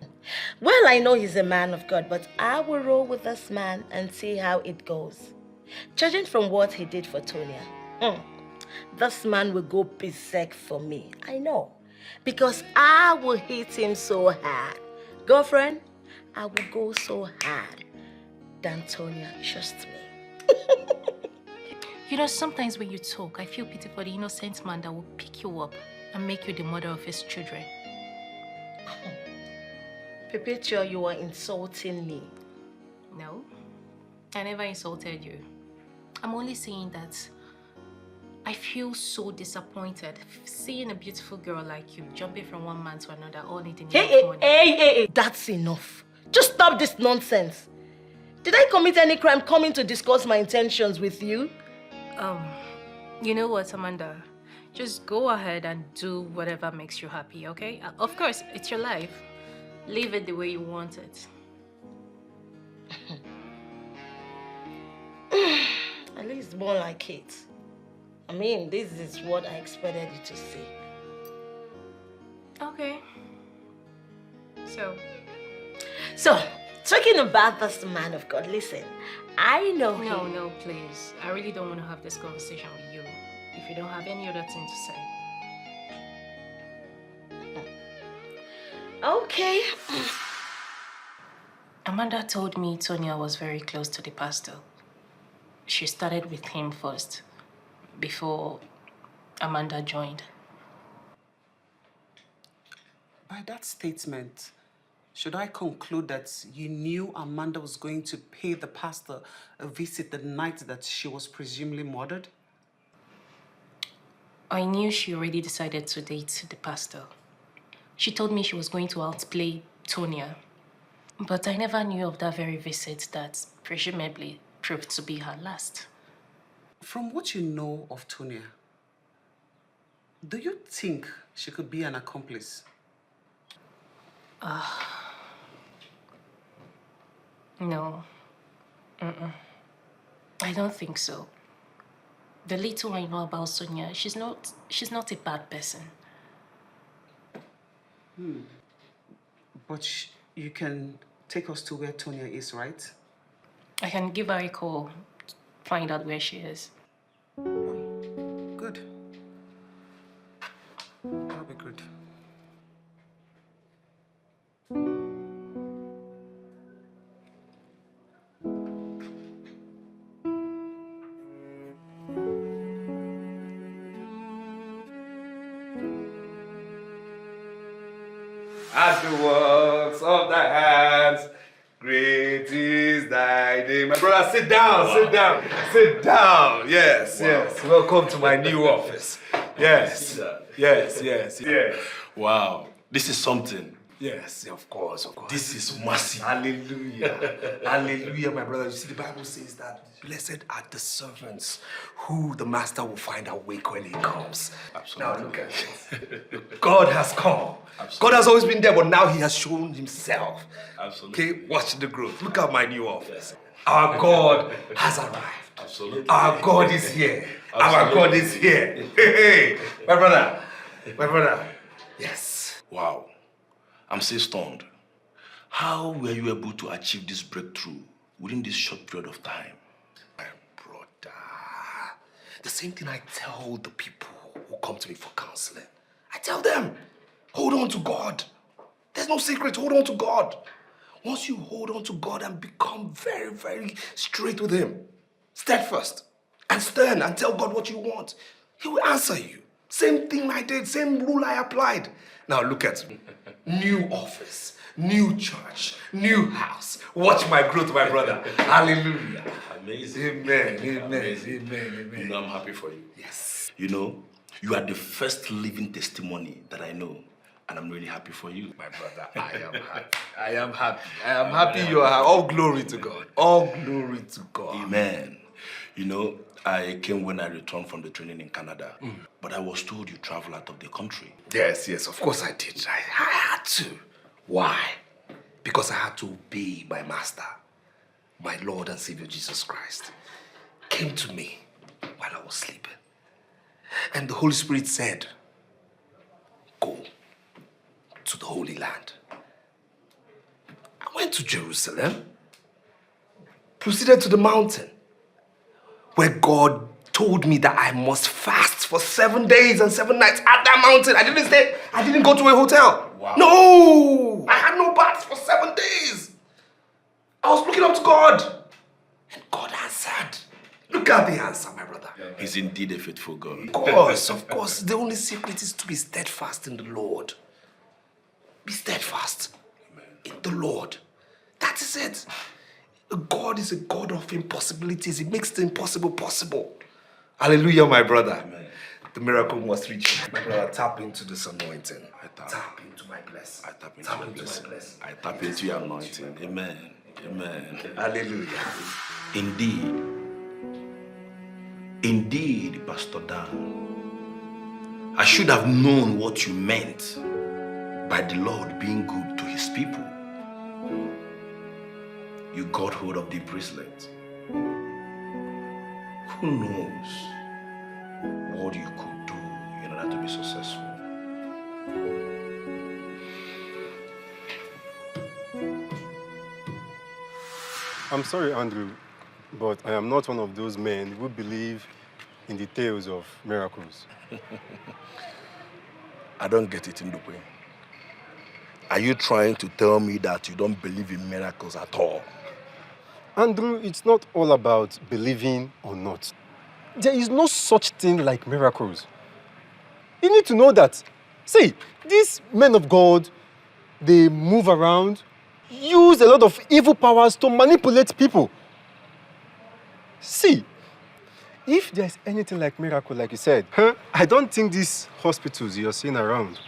K: Well, I know he's a man of God, but I will roll with this man and see how it goes. Judging from what he did for Tonia, this man will go berserk for me. I know. Because I will hit him so hard. Girlfriend, I will go so hard than Tonia. Trust me.
C: You know, sometimes when you talk, I feel pity for the innocent man that will pick you up and make you the mother of his children.
K: Perpetua, you are insulting me.
C: No, I never insulted you. I'm only saying that I feel so disappointed seeing a beautiful girl like you jumping from one man to another, all needing money.
K: Hey, that's enough. Just stop this nonsense. Did I commit any crime coming to discuss my intentions with you?
C: You know what, Amanda? Just go ahead and do whatever makes you happy, okay? Of course, it's your life. Live it the way you want it.
K: At least more like it. I mean, this is what I expected you to say.
C: Okay.
K: So, talking about this man of God, listen, I know him.
C: No, please. I really don't want to have this conversation with you if you don't have any other thing to say.
K: Okay.
C: Amanda told me Tonia was very close to the pastor. She started with him first, before Amanda joined.
G: By that statement, should I conclude that you knew Amanda was going to pay the pastor a visit the night that she was presumably murdered?
C: I knew she already decided to date the pastor. She told me she was going to outplay Tonia. But I never knew of that very visit that presumably proved to be her last.
G: From what you know of Tonia, do you think she could be an accomplice?
C: No. I don't think so. The little I know about Sonia, she's not a bad person.
G: But you can take us to where Tonia is, right?
C: I can give her a call, find out where she is.
G: Good. That'll be good.
O: As the works of thy hands, great is thy name. My brother, sit down, sit down, sit down. Yes, yes. Welcome to my new office. Yes, yes.
J: Wow, this is something.
O: Yes, of course, of course.
J: This is massive.
O: Hallelujah. Hallelujah, my brother. You see, the Bible says that blessed are the servants who the master will find awake when he comes.
J: Absolutely.
O: Now look at it. God has come. Absolutely. God has always been there, but now he has shown himself.
J: Absolutely.
O: Okay, watch the growth. Look at my new office. Our God has arrived.
J: Absolutely.
O: Our God is here. Our God is here. Hey, my brother. My brother. Yes.
J: Wow. I'm still stunned. How were you able to achieve this breakthrough within this short period of time?
O: My brother, the same thing I tell the people who come to me for counseling. I tell them, hold on to God. There's no secret, hold on to God. Once you hold on to God and become very, very straight with him, steadfast and stern and tell God what you want, he will answer you. Same thing I did, same rule I applied. Now look at me. new office, new church, new house. Watch my growth, my brother. Hallelujah.
J: Amazing.
O: Amen. Amen.
J: Amazing.
O: Amen.
J: You know, I'm happy for you.
O: Yes.
J: You know, you are the first living testimony that I know. And I'm really happy for you.
O: My brother, I am happy. I am happy. I am happy you are happy. All glory to God. All glory to God.
J: Amen. You know, I came when I returned from the training in Canada. But I was told you travel out of the country.
O: Yes, of course I did. I had to. Why? Because I had to obey my master, my Lord and Savior Jesus Christ. Came to me while I was sleeping. And the Holy Spirit said, go to the Holy Land. I went to Jerusalem, proceeded to the mountain, where God told me that I must fast for 7 days and 7 nights at that mountain. I didn't stay, I didn't go to a hotel.
J: Wow.
O: No! I had no bath for 7 days. I was looking up to God. And God answered. Look at the answer, my brother.
J: He's indeed a faithful God.
O: Of course. The only secret is to be steadfast in the Lord. Be steadfast in the Lord. That is it. God is a God of impossibilities. He makes the impossible possible. Hallelujah, my brother. Amen. The miracle must reach you. My brother, tap into this anointing. Tap into my blessing.
J: I tap into your blessing. I tap into your anointing. Amen. Amen.
O: Hallelujah.
J: Indeed, Pastor Dan, I should have known what you meant by the Lord being good to his people. You got hold of the bracelet. Who knows what you could do in order to be successful?
P: I'm sorry, Andrew, but I am not one of those men who believe in the tales of miracles.
J: I don't get it, Ndukwe. Are you trying to tell me that you don't believe in miracles at all?
P: Andrew, it's not all about believing or not. There is no such thing like miracles. You need to know that. See, these men of God, they move around, use a lot of evil powers to manipulate people. See, if there's anything like miracle, like you said, I don't think these hospitals you're seeing around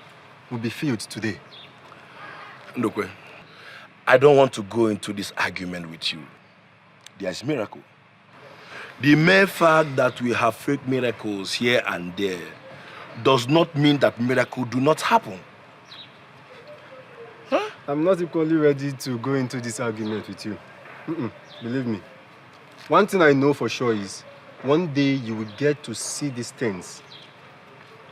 P: will be filled today.
J: Ndukwe, I don't want to go into this argument with you. There's miracle. The mere fact that we have fake miracles here and there does not mean that miracles do not happen.
P: I'm not equally ready to go into this argument with you. Believe me. One thing I know for sure is, one day you will get to see these things.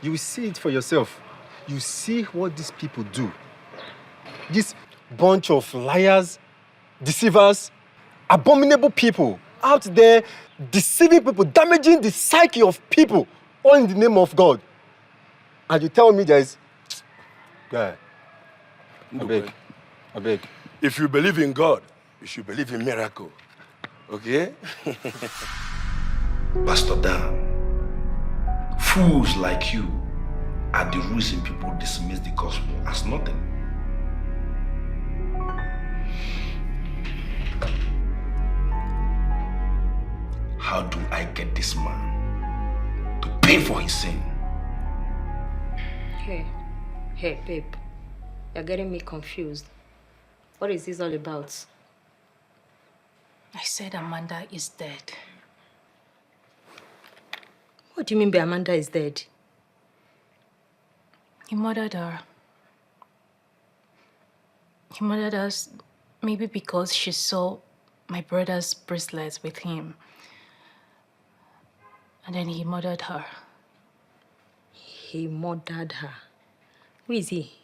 P: You will see it for yourself. You see what these people do. This bunch of liars, deceivers, abominable people out there deceiving people, damaging the psyche of people, all in the name of God. And you tell me there's... Guy, I beg.
J: If you believe in God, you should believe in miracle. Okay? Pastor Dan, fools like you are the reason people dismiss the gospel as nothing. How do I get this man to pay for his sin?
K: Hey, babe. You're getting me confused. What is this all about?
C: I said Amanda is dead.
K: What do you mean by Amanda is dead?
C: He murdered her. He murdered us maybe because she saw my brother's bracelets with him. And then he murdered her.
K: He murdered her? Who is he?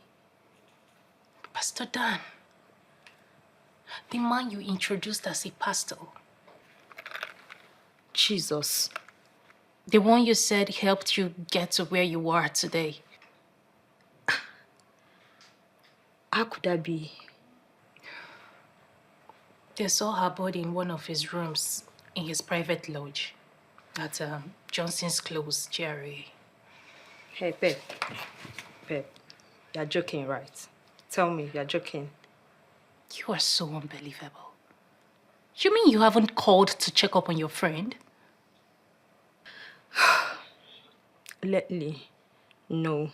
C: Pastor Dan. The man you introduced as a pastor.
K: Jesus.
C: The one you said helped you get to where you are today.
K: How could that be?
C: They saw her body in one of his rooms in his private lodge at Johnson's Close, GRA.
K: Hey, Pep. You're joking, right? Tell me, you're joking.
C: You are so unbelievable. You mean you haven't called to check up on your friend?
K: Lately, no.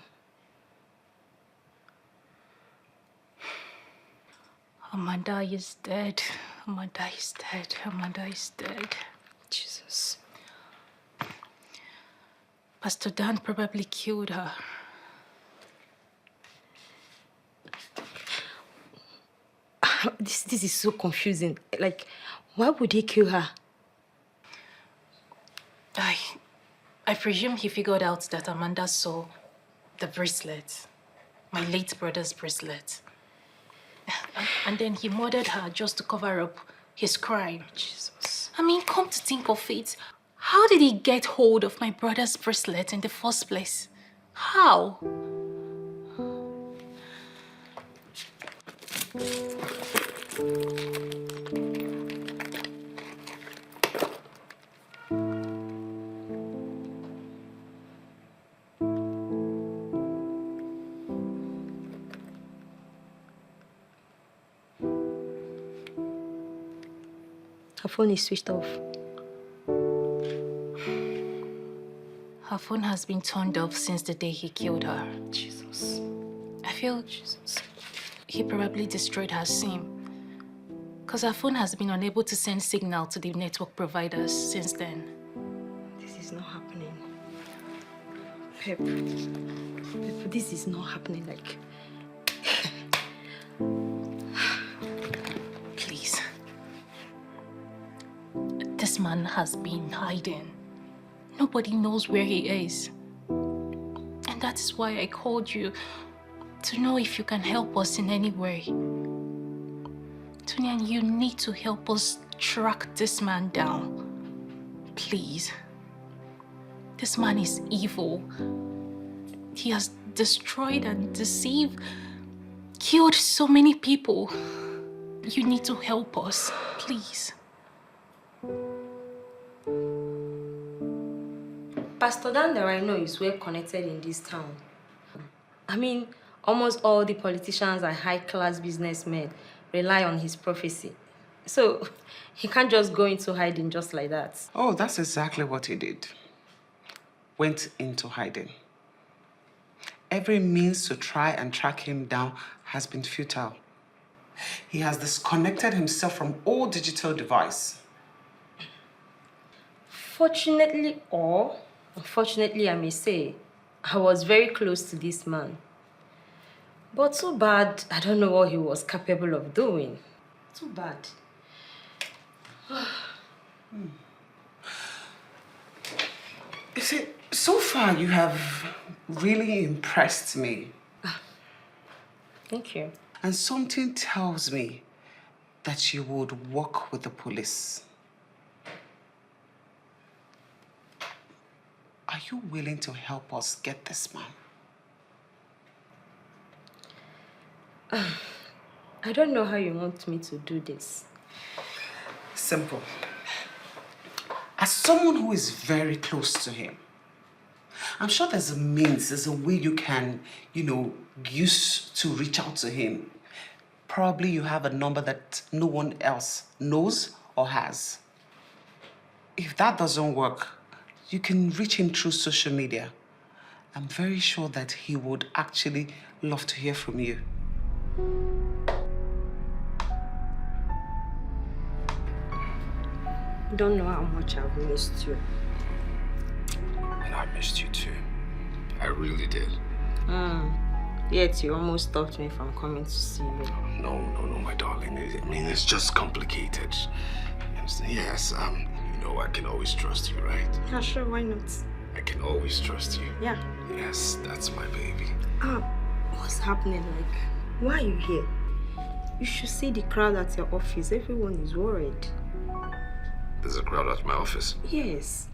C: Amanda is dead. Amanda is dead. Amanda is dead.
K: Jesus.
C: Pastor Dan probably killed her.
K: This is so confusing. Like, why would he kill her?
C: I presume he figured out that Amanda saw the bracelet, my late brother's bracelet. And then he murdered her just to cover up his crime.
K: Jesus.
C: I mean, come to think of it, how did he get hold of my brother's bracelet in the first place? How?
K: Her phone is switched off.
C: Her phone has been turned off since the day he killed her.
K: Jesus.
C: I feel he probably destroyed her SIM. Because her phone has been unable to send signal to the network providers since then.
K: This is not happening. Pep, this is not happening, like...
C: Please. This man has been hiding. Nobody knows where he is. And that is why I called you, to know if you can help us in any way. Tonia, you need to help us track this man down. Please. This man is evil. He has destroyed and deceived, killed so many people. You need to help us, please.
K: Pastor Dan that I know is well connected in this town. I mean, almost all the politicians and high-class businessmen rely on his prophecy. So, he can't just go into hiding just like that.
G: Oh, that's exactly what he did. Went into hiding. Every means to try and track him down has been futile. He has disconnected himself from all digital device.
K: Fortunately or unfortunately, I may say, I was very close to this man. But too bad, I don't know what he was capable of doing. Too bad.
G: You see, so far you have really impressed me.
K: Thank you.
G: And something tells me that you would work with the police. Are you willing to help us get this man?
K: I don't know how you want me to do this.
G: Simple. As someone who is very close to him, I'm sure there's a means, there's a way you can, use to reach out to him. Probably you have a number that no one else knows or has. If that doesn't work, you can reach him through social media. I'm very sure that he would actually love to hear from you.
K: You don't know how much I've missed you.
A: And I missed you too. I really did.
K: Yet you almost stopped me from coming to see you.
A: No, my darling. I mean, it's just complicated. Yes, I can always trust you, right?
K: Yeah, sure, why not?
A: I can always trust you.
K: Yeah.
A: Yes, that's my baby.
K: What's happening? Like, why are you here? You should see the crowd at your office. Everyone is worried.
A: There's a crowd at my office?
K: Yes.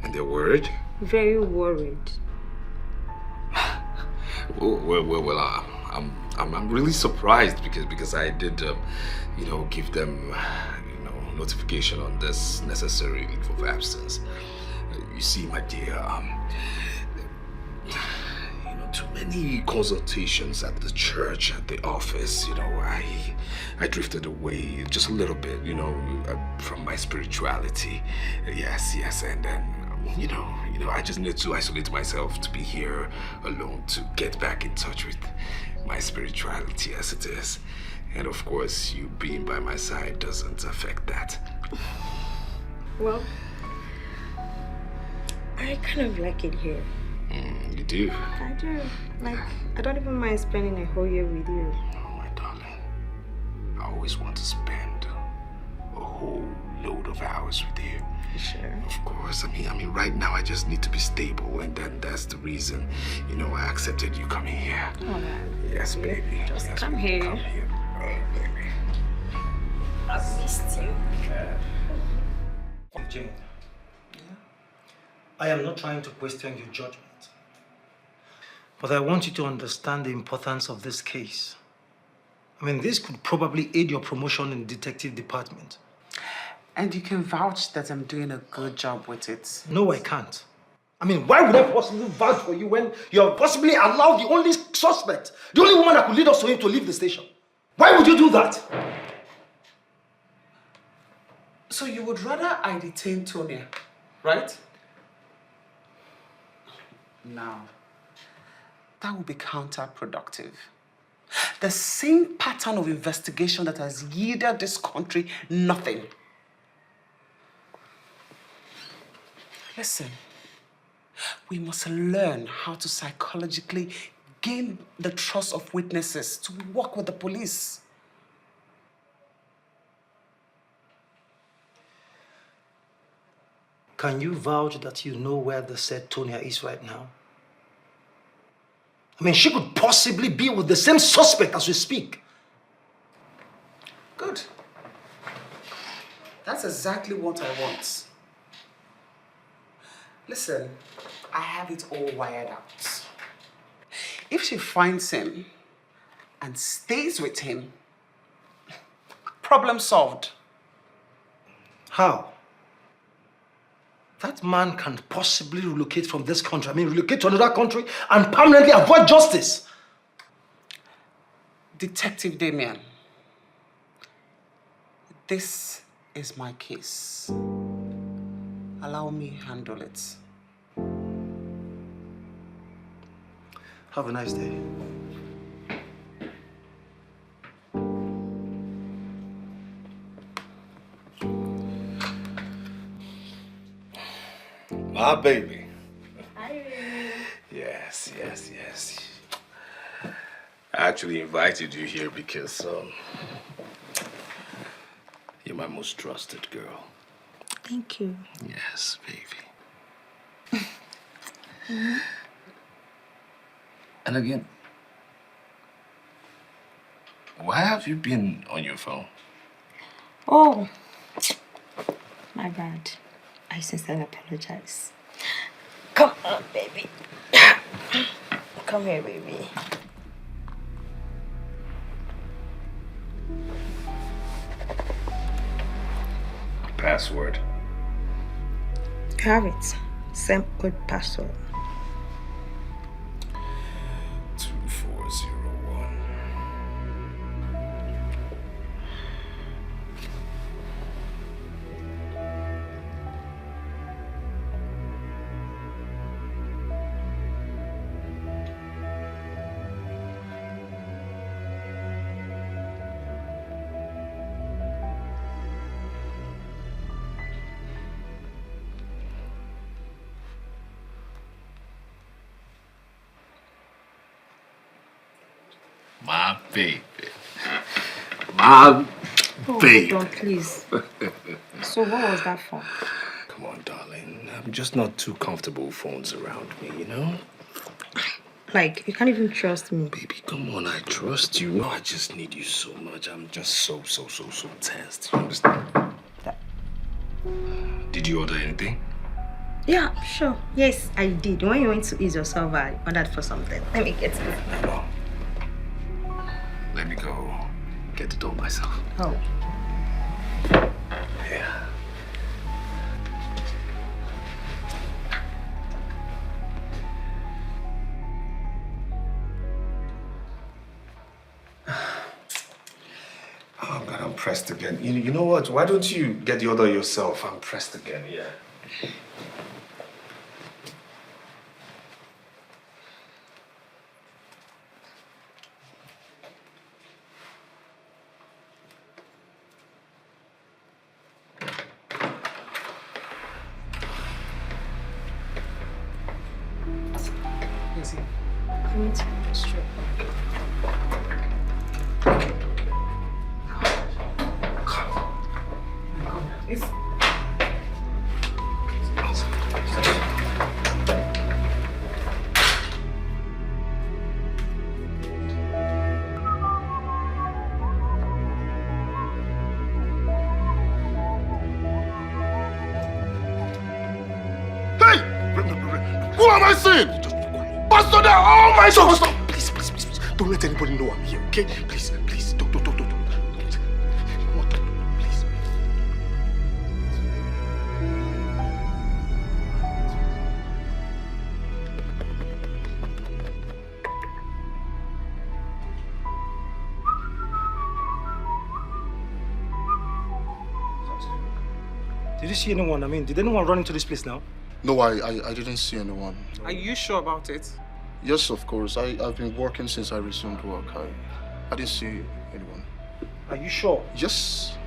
A: And they're worried?
K: Very worried.
A: Well, I'm really surprised because I did, give them, notification on this necessary leave of absence. You see, my dear, too many consultations at the church, at the office. You know, I drifted away just a little bit, you know, from my spirituality. Yes, and then, you know, I just need to isolate myself to be here alone, to get back in touch with my spirituality as it is. And of course, you being by my side doesn't affect that.
Q: Well, I kind of like it here.
A: You do?
Q: I do. Like, I don't even mind spending a whole year with you.
A: Oh, my darling. I always want to spend a whole load of hours with you.
Q: Sure.
A: Of course. I mean, right now I just need to be stable, and then that's the reason, you know, I accepted you coming here.
Q: Oh,
A: yes, baby.
Q: Just
A: yes,
Q: come
A: baby.
Q: here.
A: Come here. Oh, baby.
Q: I missed you.
L: Jane, I am not trying to question your judgment, but I want you to understand the importance of this case. I mean, this could probably aid your promotion in the detective department.
G: And you can vouch that I'm doing a good job with it.
L: No, I can't. I mean, why would I possibly vouch for you when you have possibly allowed the only suspect, the only woman that could lead us to him, to leave the station? Why would you do that?
G: So you would rather I detain Tonia, right? Now, that would be counterproductive. The same pattern of investigation that has yielded this country nothing. Listen, we must learn how to psychologically gain the trust of witnesses to work with the police.
L: Can you vouch that you know where the said Tonia is right now? I mean, she could possibly be with the same suspect as we speak.
G: Good. That's exactly what I want. Listen, I have it all wired out. If she finds him and stays with him, problem solved.
L: How? That man can't possibly relocate from this country. I mean, relocate to another country and permanently avoid justice.
G: Detective Damien, this is my case. Allow me handle it.
L: Have a nice day.
A: My baby.
Q: Hi, baby.
A: Yes. I actually invited you here because you're my most trusted girl.
Q: Thank you.
A: Yes, baby. And again, why have you been on your phone?
Q: Oh, my bad. I sincerely apologize. Come on, baby. Come here, baby.
A: Password.
Q: You have it. Same good password.
A: 2401. My baby. My baby.
Q: Don't, please. So what was that for?
A: Come on, darling. I'm just not too comfortable with phones around me, you know?
Q: Like, you can't even trust me.
A: Baby, come on, I trust you. I just need you so much. I'm just so tensed. You understand? Did you order anything?
Q: Yeah, sure. Yes, I did. When you went to ease yourself, I ordered for something. Let me get it.
A: No. Let me go get it all myself.
Q: Oh.
A: Yeah.
O: I'm pressed again. You know what? Why don't you get the order yourself? I'm pressed again, yeah. Who am I seeing? Pastor there! Oh my God! Stop! Please. Don't let anybody know I'm here, okay? Please. Don't. What? Please.
L: Did you see anyone? I mean, did anyone run into this place now?
R: No, I didn't see anyone.
G: Are you sure about it?
R: Yes, of course. I've been working since I resumed work. I didn't see anyone.
L: Are you sure?
R: Yes.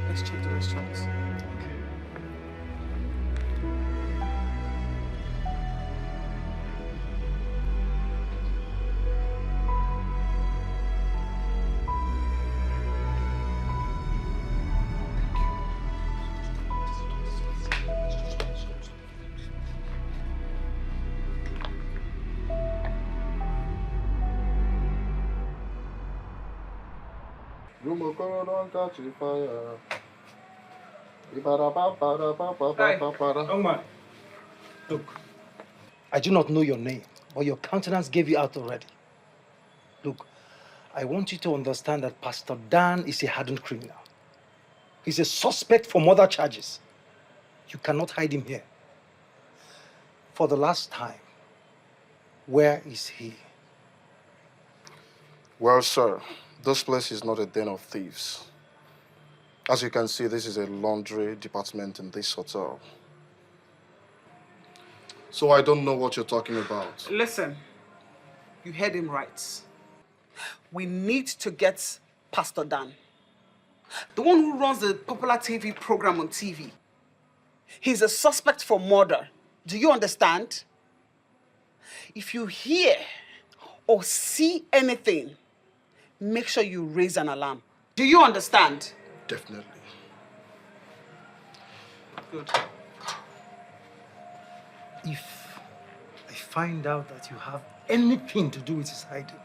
G: Let's check the restaurants.
R: Don't catch fire.
L: Young man, look, I do not know your name, but your countenance gave you out already. Look, I want you to understand that Pastor Dan is a hardened criminal. He's a suspect for murder charges. You cannot hide him here. For the last time, where is he?
R: Well, sir, this place is not a den of thieves. As you can see, this is a laundry department in this hotel. So I don't know what you're talking about.
G: Listen, you heard him right. We need to get Pastor Dan, the one who runs the popular TV program on TV. He's a suspect for murder. Do you understand? If you hear or see anything, make sure you raise an alarm. Do you understand?
R: Definitely.
G: Good.
L: If I find out that you have anything to do with his hiding.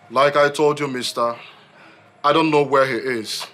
R: Like I told you, mister, I don't know where he is.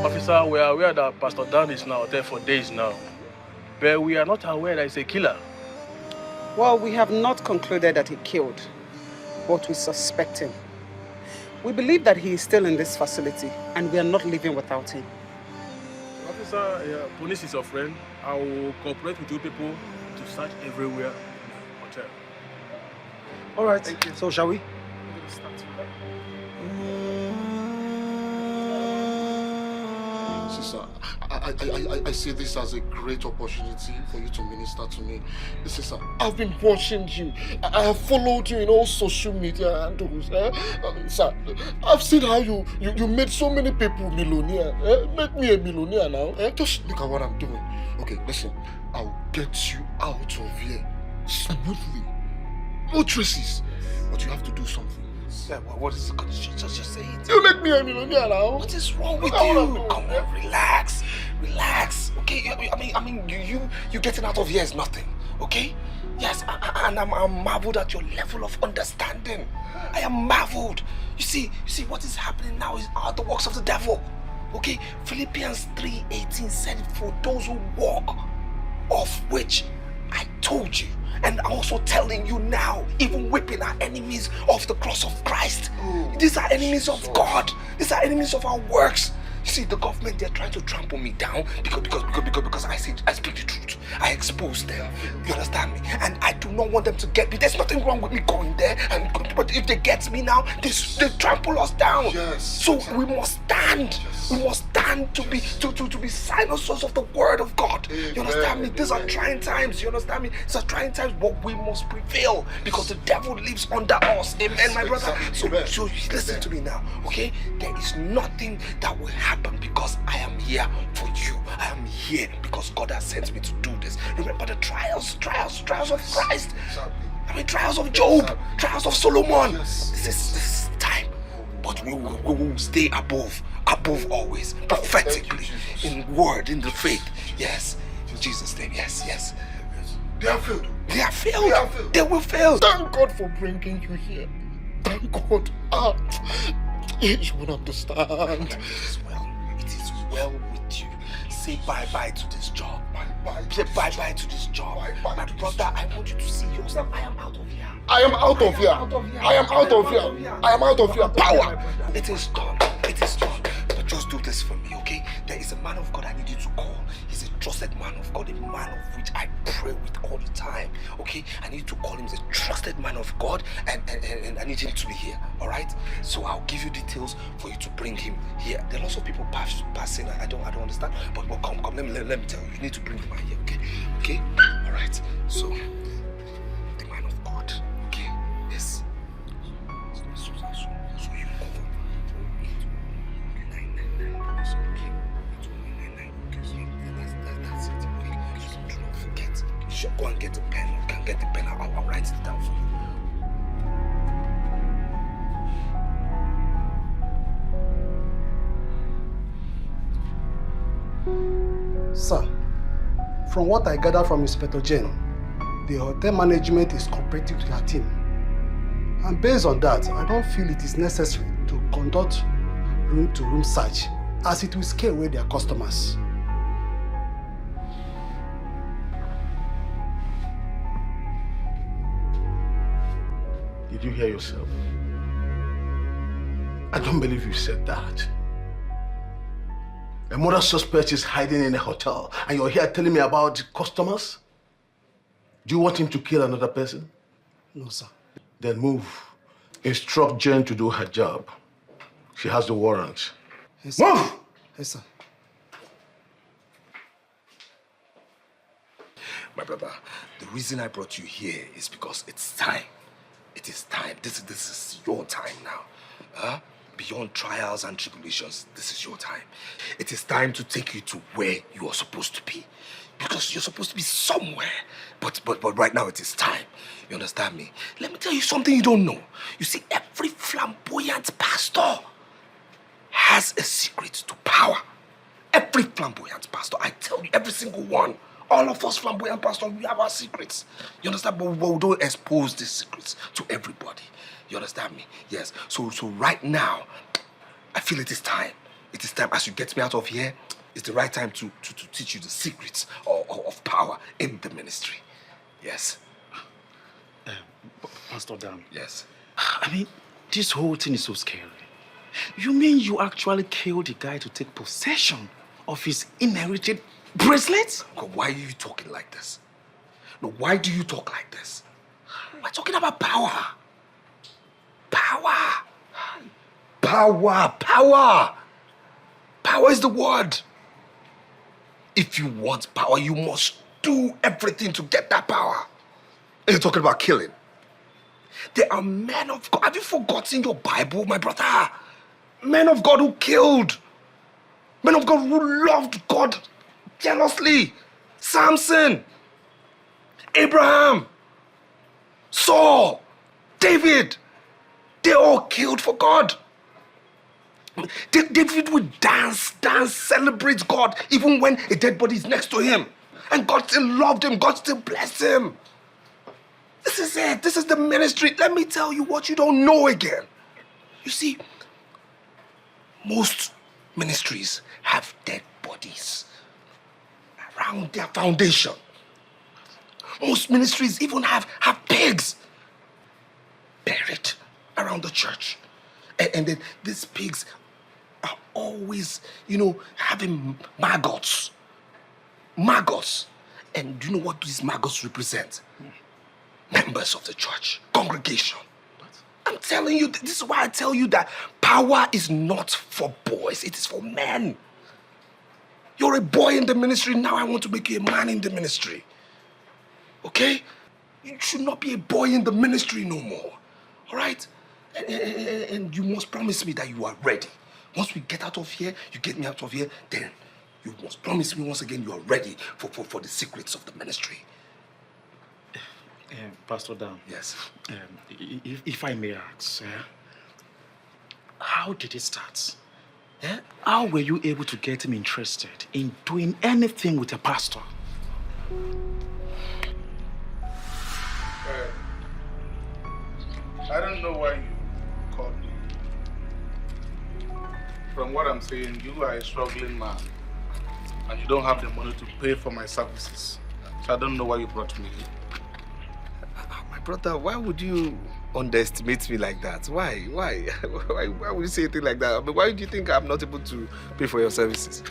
S: Officer, we are aware that Pastor Dan is now there for days now, but we are not aware that he's a killer.
G: Well, we have not concluded that he killed, but we suspect him. We believe that he is still in this facility, and we are not leaving without him.
S: Officer, police is your friend. I will cooperate with you people to search everywhere in the hotel.
L: All right, so shall we?
R: Sister, I see this as a great opportunity for you to minister to me. Sister, I've been watching you. I have followed you in all social media handles. Sir, I've seen how you made so many people millionaire. Make me a millionaire now. Just look at what I'm doing. Okay, listen, I'll get you out of here smoothly. No traces. But you have to do something.
O: Sir, what is it? Just say it.
R: You make me a millionaire now.
O: What is wrong with you? Come on, relax. Okay, I mean, you getting out of here is nothing, okay? Yes, and I'm marveled at your level of understanding. I am marveled. You see what is happening now are the works of the devil. Okay, Philippians 3:18 said, for those who walk, of which I told you, and I'm also telling you now, even whipping our enemies off the cross of Christ. These are enemies of God. These are enemies of our works. You see, the government, they're trying to trample me down because I speak the truth. I expose them. You understand me? And I do not want them to get me. There's nothing wrong with me going there. But if they get me now, they trample us down. Yes. So we must stand. Yes. We must stand to be silencers of the word of God. You understand me? These are trying times. You understand me? These are trying times, but we must prevail because the devil lives under us. Amen, my brother. So listen to me now, okay? There is nothing that will happen because I am here for you. I am here because God has sent me to do this. Remember the trials of Christ. I mean, trials of Job, trials of Solomon. This is time, but we will stay above always, prophetically, in word, in the faith. Yes, in Jesus' name. Yes.
R: They have failed.
O: They will fail.
R: Thank God for bringing you here. Thank God. You will understand.
O: It is well with you. Say bye-bye to this job. Say bye-bye to this job. My brother, I want you to see yourself. I am out of here.
R: I am out of here. Power.
O: It is done. But just do this for me, okay? There is a man of God I need you to call. He's a trusted man of God, a man of which I pray with all the time, okay? I need to call him as a trusted man of God, and I need him to be here, all right? So I'll give you details for you to bring him here. There are lots of people passing. I don't understand, but come, let me tell you. You need to bring him here, okay? All right. So the man of God, okay? Yes. So you call. Sure, go and get a pen. You can get the pen. I'll write it down for
F: you. Sir, from what I gather from Inspector Jen, the hotel management is cooperative to their team. And based on that, I don't feel it is necessary to conduct room-to-room search, as it will scare away their customers.
E: Did you hear yourself? I don't believe you said that. A murder suspect is hiding in a hotel, and you're here telling me about customers? Do you want him to kill another person?
F: No, sir.
E: Then move. Instruct Jen to do her job. She has the warrant.
F: Yes, sir.
E: Move!
F: Yes, sir.
O: My brother, the reason I brought you here is because it's time. It is time. This is your time now. Beyond trials and tribulations, this is your time. It is time to take you to where you are supposed to be. Because you're supposed to be somewhere. But right now it is time. You understand me? Let me tell you something you don't know. You see, every flamboyant pastor has a secret to power. Every flamboyant pastor, I tell you, every single one. All of us flamboyant pastors, we have our secrets. You understand? But we don't expose these secrets to everybody. You understand me? Yes. So right now, I feel it is time. It is time. As you get me out of here, it's the right time to teach you the secrets of power in the ministry. Yes.
I: Pastor Dan.
O: Yes.
I: I mean, this whole thing is so scary. You mean you actually killed the guy to take possession of his inherited bracelets?
O: God, why are you talking like this? No, why do you talk like this? We're talking about power. Power is the word. If you want power, you must do everything to get that power. And you're talking about killing. There are men of God. Have you forgotten your Bible, my brother? Men of God who killed. Men of God who loved God jealously. Samson, Abraham, Saul, David. They all killed for God. David would dance, celebrate God, even when a dead body is next to him. And God still loved him. God still blessed him. This is it. This is the ministry. Let me tell you what you don't know again. You see, most ministries have dead bodies around their foundation. Most ministries even have pigs buried around the church. And then these pigs are always, having maggots. Maggots. And do you know what these maggots represent? Members of the church, congregation. I'm telling you, this is why I tell you that power is not for boys, it is for men. You're a boy in the ministry, now I want to make you a man in the ministry. Okay? You should not be a boy in the ministry no more. All right? And you must promise me that you are ready. Once we get out of here, you get me out of here, then you must promise me once again you are ready for the secrets of the ministry.
I: Pastor Dan.
O: Yes.
I: If I may ask, how did it start? How were you able to get him interested in doing anything with a pastor?
E: I don't know why you called me. From what I'm saying, you are a struggling man. And you don't have the money to pay for my services. So I don't know why you brought me here.
O: My brother, why would you underestimate me like that? Why? Why would you say anything like that? I mean, why do you think I'm not able to pay for your services?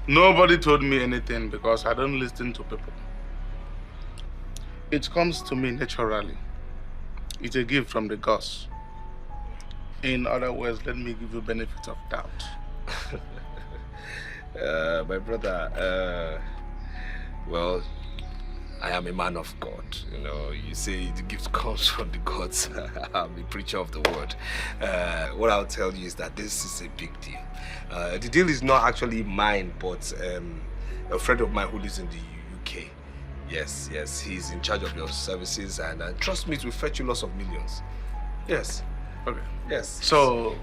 E: Nobody told me anything because I don't listen to people. It comes to me naturally. It's a gift from the gods. In other words, let me give you benefit of doubt.
O: My brother, well, I am a man of God. You say the gift comes from the gods. I'm a preacher of the word. What I'll tell you is that this is a big deal. The deal is not actually mine, but a friend of mine who lives in the UK. Yes, he's in charge of your services, and trust me, it will fetch you lots of millions. Yes.
E: Okay.
O: Yes.
E: So,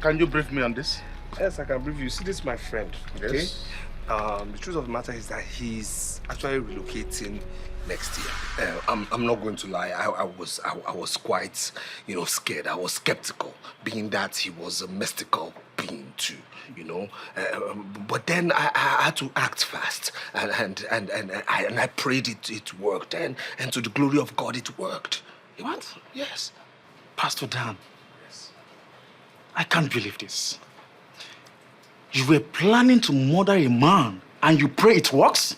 E: can you brief me on this?
O: Yes, I can brief you. See, this is my friend. Okay.
E: Yes.
O: The truth of the matter is that he's actually relocating next year. I'm not going to lie. I was quite, scared. I was skeptical, being that he was a mystical being too. But then I had to act fast, and I prayed it worked, and to the glory of God it worked.
I: What?
O: Yes.
I: Pastor Dan. Yes. I can't believe this. You were planning to murder a man and you pray it works?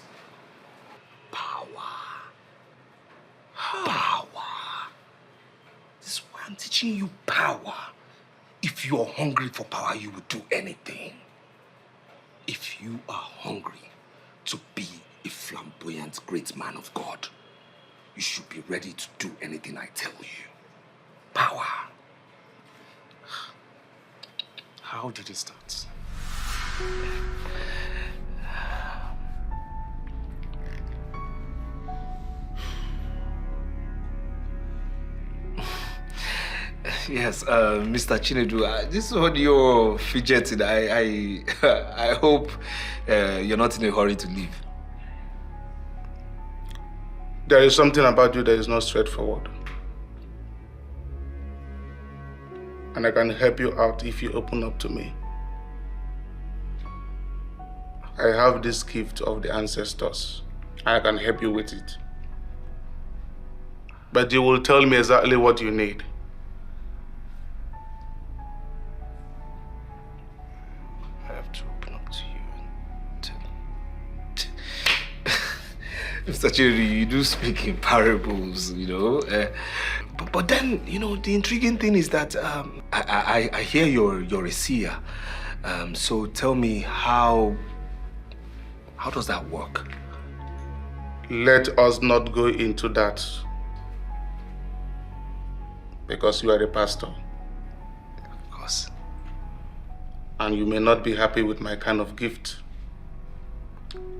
O: Power. This is why I'm teaching you power. If you are hungry for power, you will do anything. If you are hungry to be a flamboyant great man of God, you should be ready to do anything I tell you. Power.
I: How did it start?
O: Yes, Mr. Chinedu, this is what you're fidgeting. I hope you're not in a hurry to leave.
E: There is something about you that is not straightforward. And I can help you out if you open up to me. I have this gift of the ancestors. I can help you with it. But you will tell me exactly what you need.
O: I have to open up to you and tell you. Mr. Chinedu, you do speak in parables, But then, the intriguing thing is that I hear you're a seer. So tell me, how does that work?
E: Let us not go into that. Because you are a pastor.
O: Of course.
E: And you may not be happy with my kind of gift.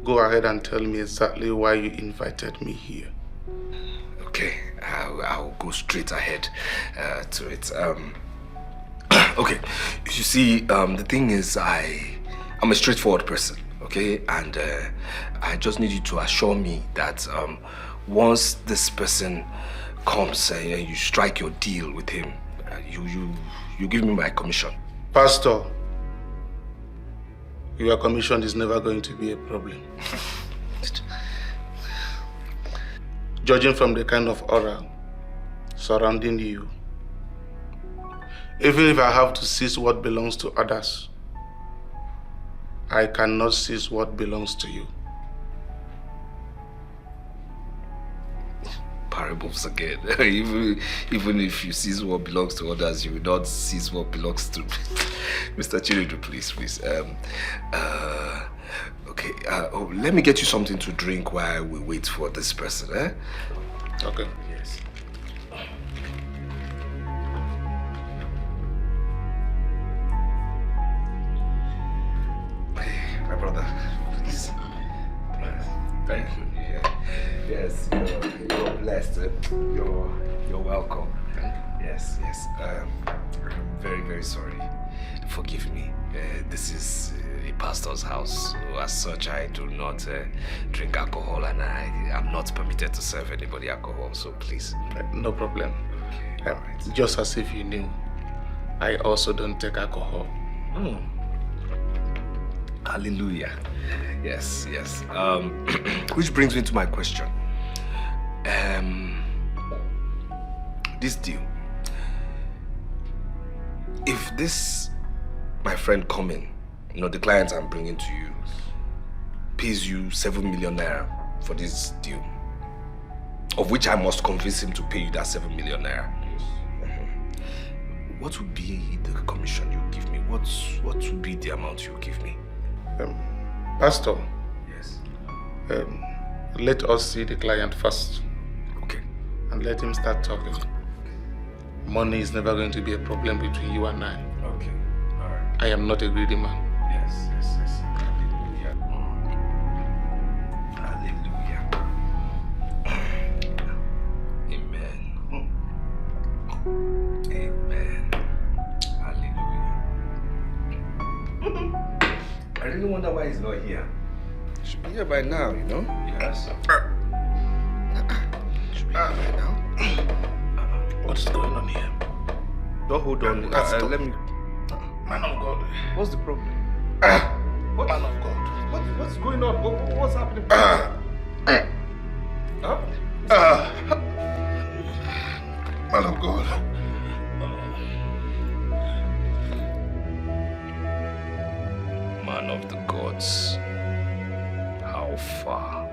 E: Go ahead and tell me exactly why you invited me here.
O: Okay, I'll go straight ahead to it. Okay, you see, the thing is, I'm a straightforward person,
A: okay? And I just need you to assure me that once this person comes and you strike your deal with him, you give me my commission.
E: Pastor, your commission is never going to be a problem. Judging from the kind of aura surrounding you, even if I have to seize what belongs to others, I cannot seize what belongs to you.
A: Parables again. even if you seize what belongs to others, you will not seize what belongs to me. Mr. Chinedu, please. Okay, let me get you something to drink while we wait for this person, eh?
E: Okay.
A: Yes. My brother, please. Thank you. Yeah. Yes, you're blessed. You're welcome. Yes. I'm very, very sorry. Forgive me. This is a pastor's house. So as such, I do not drink alcohol, and I am not permitted to serve anybody alcohol. So please.
E: No problem.
A: Okay. All right.
E: Just as if you knew, I also don't take alcohol.
A: Hallelujah. Yes. Which brings me to my question. This deal. If this, my friend coming, the clients I'm bringing to you, pays you 7 million naira for this deal, of which I must convince him to pay you that 7 million naira. What would be the commission you give me? What would be the amount you give me?
E: Pastor.
A: Yes.
E: Let us see the client first.
A: Okay.
E: And let him start talking. Money is never going to be a problem between you and I.
A: Okay. All right.
E: I am not a greedy man.
A: Yes. Hallelujah. Hallelujah. Amen. Hallelujah. I really wonder why he's not here. Should be here by now, Yes. Should be here by now.
E: What is going on here?
A: Don't hold on. Let me.
E: Man of God.
A: What's the problem?
E: Man of God.
A: What's going on? What's happening?
E: Man of God.
A: Man of the gods. How far?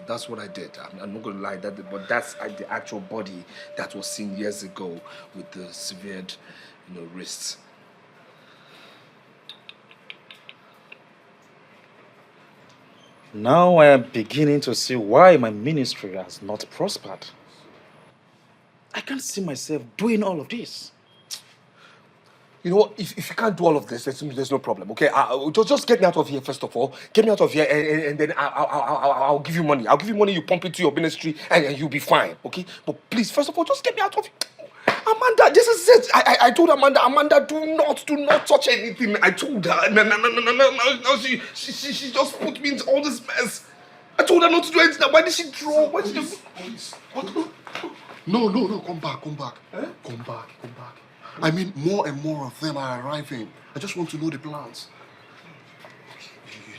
A: That's what I did. I'm not going to lie, but that's the actual body that was seen years ago with the severed, wrists.
I: Now I am beginning to see why my ministry has not prospered. I can't see myself doing all of this.
A: You know what? If you can't do all of this, there's no problem, okay? Just get me out of here, first of all. Get me out of here, and then I'll give you money. I'll give you money, you pump it to your ministry, and you'll be fine, okay? But please, first of all, just get me out of here. Amanda, this is it.
O: I told Amanda, do not touch anything. I told her. Now she just put me into all this mess. I told her not to do anything. Why did she draw? Why did she...
R: What? No, come back. Eh? Come back. I mean, more and more of them are arriving. I just want to know the plans.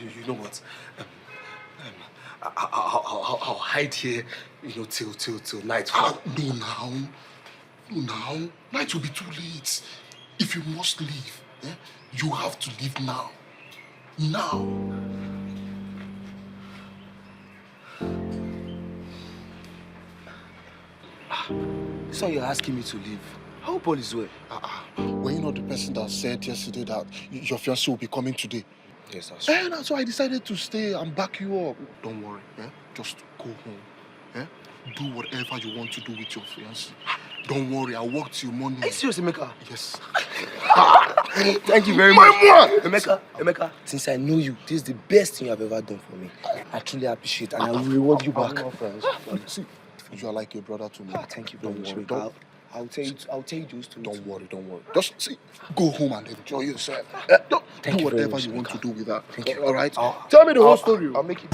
O: You know what? I'll hide here, till night.
R: No, now. Night will be too late. If you must leave, you have to leave now. Now.
O: So you're asking me to leave? I hope all is well.
R: Were you not the person that said yesterday that your fiancé will be coming today?
O: Yes, that's right.
R: That's why I decided to stay and back you up. Don't worry, just go home. Do whatever you want to do with your fiancé. Don't worry, I'll work till morning.
O: Are you serious, Emeka?
R: Yes.
O: Thank you very much. Emeka, since I know you, this is the best thing you have ever done for me. I truly appreciate it and I will reward you back.
R: See, you are like a brother to me.
O: Thank you very much. I'll tell you those two.
R: Don't worry. Just see, go home and enjoy yourself. Do whatever you want to do with that.
O: Thank you.
R: All right? Tell me the whole story.
O: I'll make it.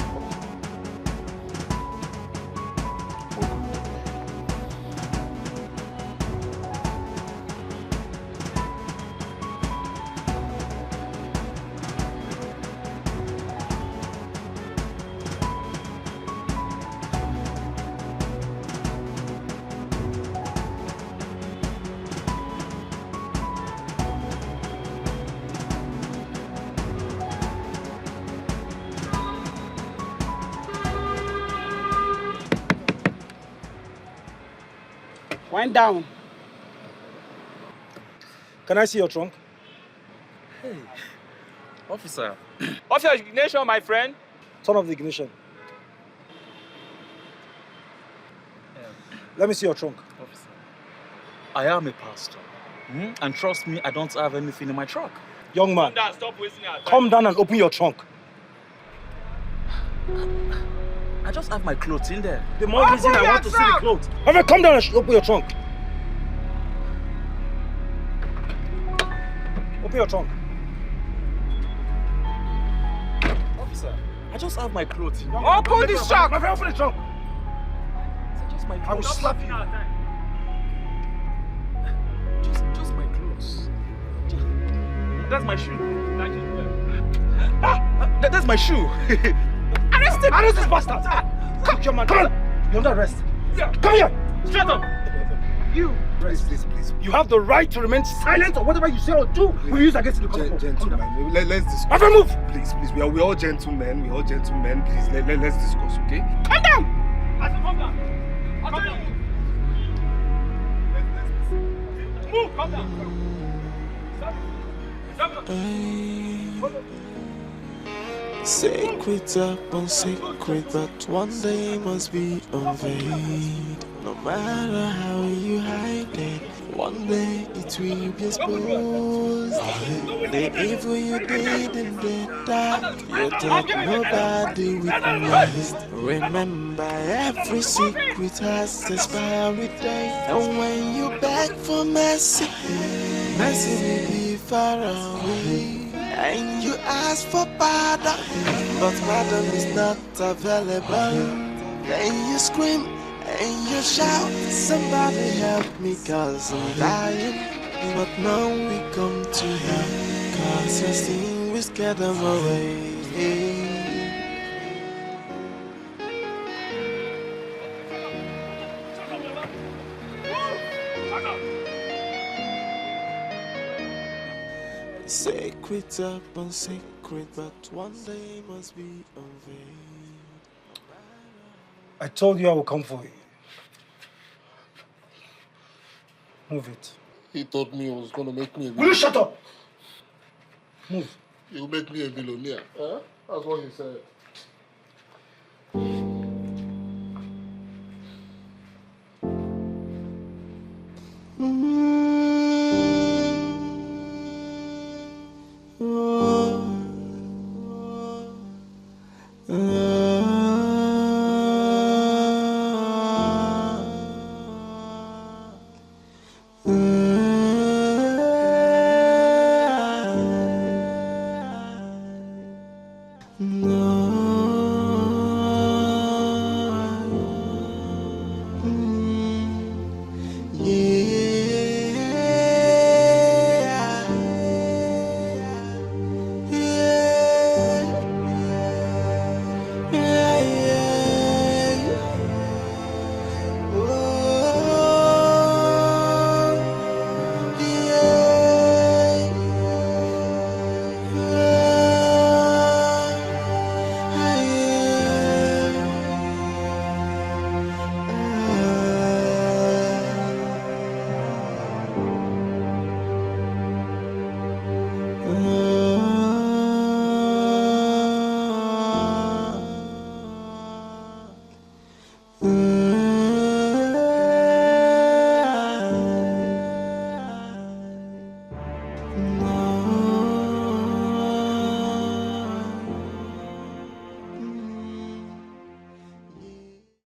L: Wind down. Can I see your trunk?
I: Hey, officer. Off your ignition, my friend.
L: Turn off the ignition. Let me see your trunk.
I: Officer, I am a pastor. And trust me, I don't have anything in my truck.
L: Young man,
I: Stop wasting your time.
L: come down and open your trunk.
I: I just have my clothes in there.
L: The more reason I want to see the clothes. Come down and open your trunk. Open your trunk.
I: Officer, I just have my clothes in there.
L: Open this trunk! My friend, open the trunk.
I: Just my clothes.
L: I will slap you.
I: Just my clothes. That's my shoe. That's my shoe.
L: Arrest him! Arrest this bastard! Come here, man. Come on! You're under arrest. Come here! Straight up! You!
P: Please.
L: You have the right to remain silent or whatever you say or do we use against the court.
P: Gentlemen, let's discuss.
L: My friend, move!
P: Please, we're all gentlemen. We're all gentlemen. Please, let's discuss, okay?
L: Come down!
I: Come down. I'll tell you. Move! Come down.
T: Secret upon secret, but one day must be unveiled. No matter how you hide it, one day it will be exposed. The evil you did in the dark, you thought nobody witnessed. Remember, every secret has expiry date, and when you beg for mercy, mercy will be far away. And you ask for pardon, but pardon is not available. Then you scream and you shout, somebody help me cause I'm dying. But now we come to help, cause your sin will scare them away. Secret upon secret, but one day must be unveiled.
L: I told you I will come for you. Move it.
R: He told me he was going to make me a
L: Will you shut up? Move.
R: He'll make me a billionaire. That's what he said.
T: No.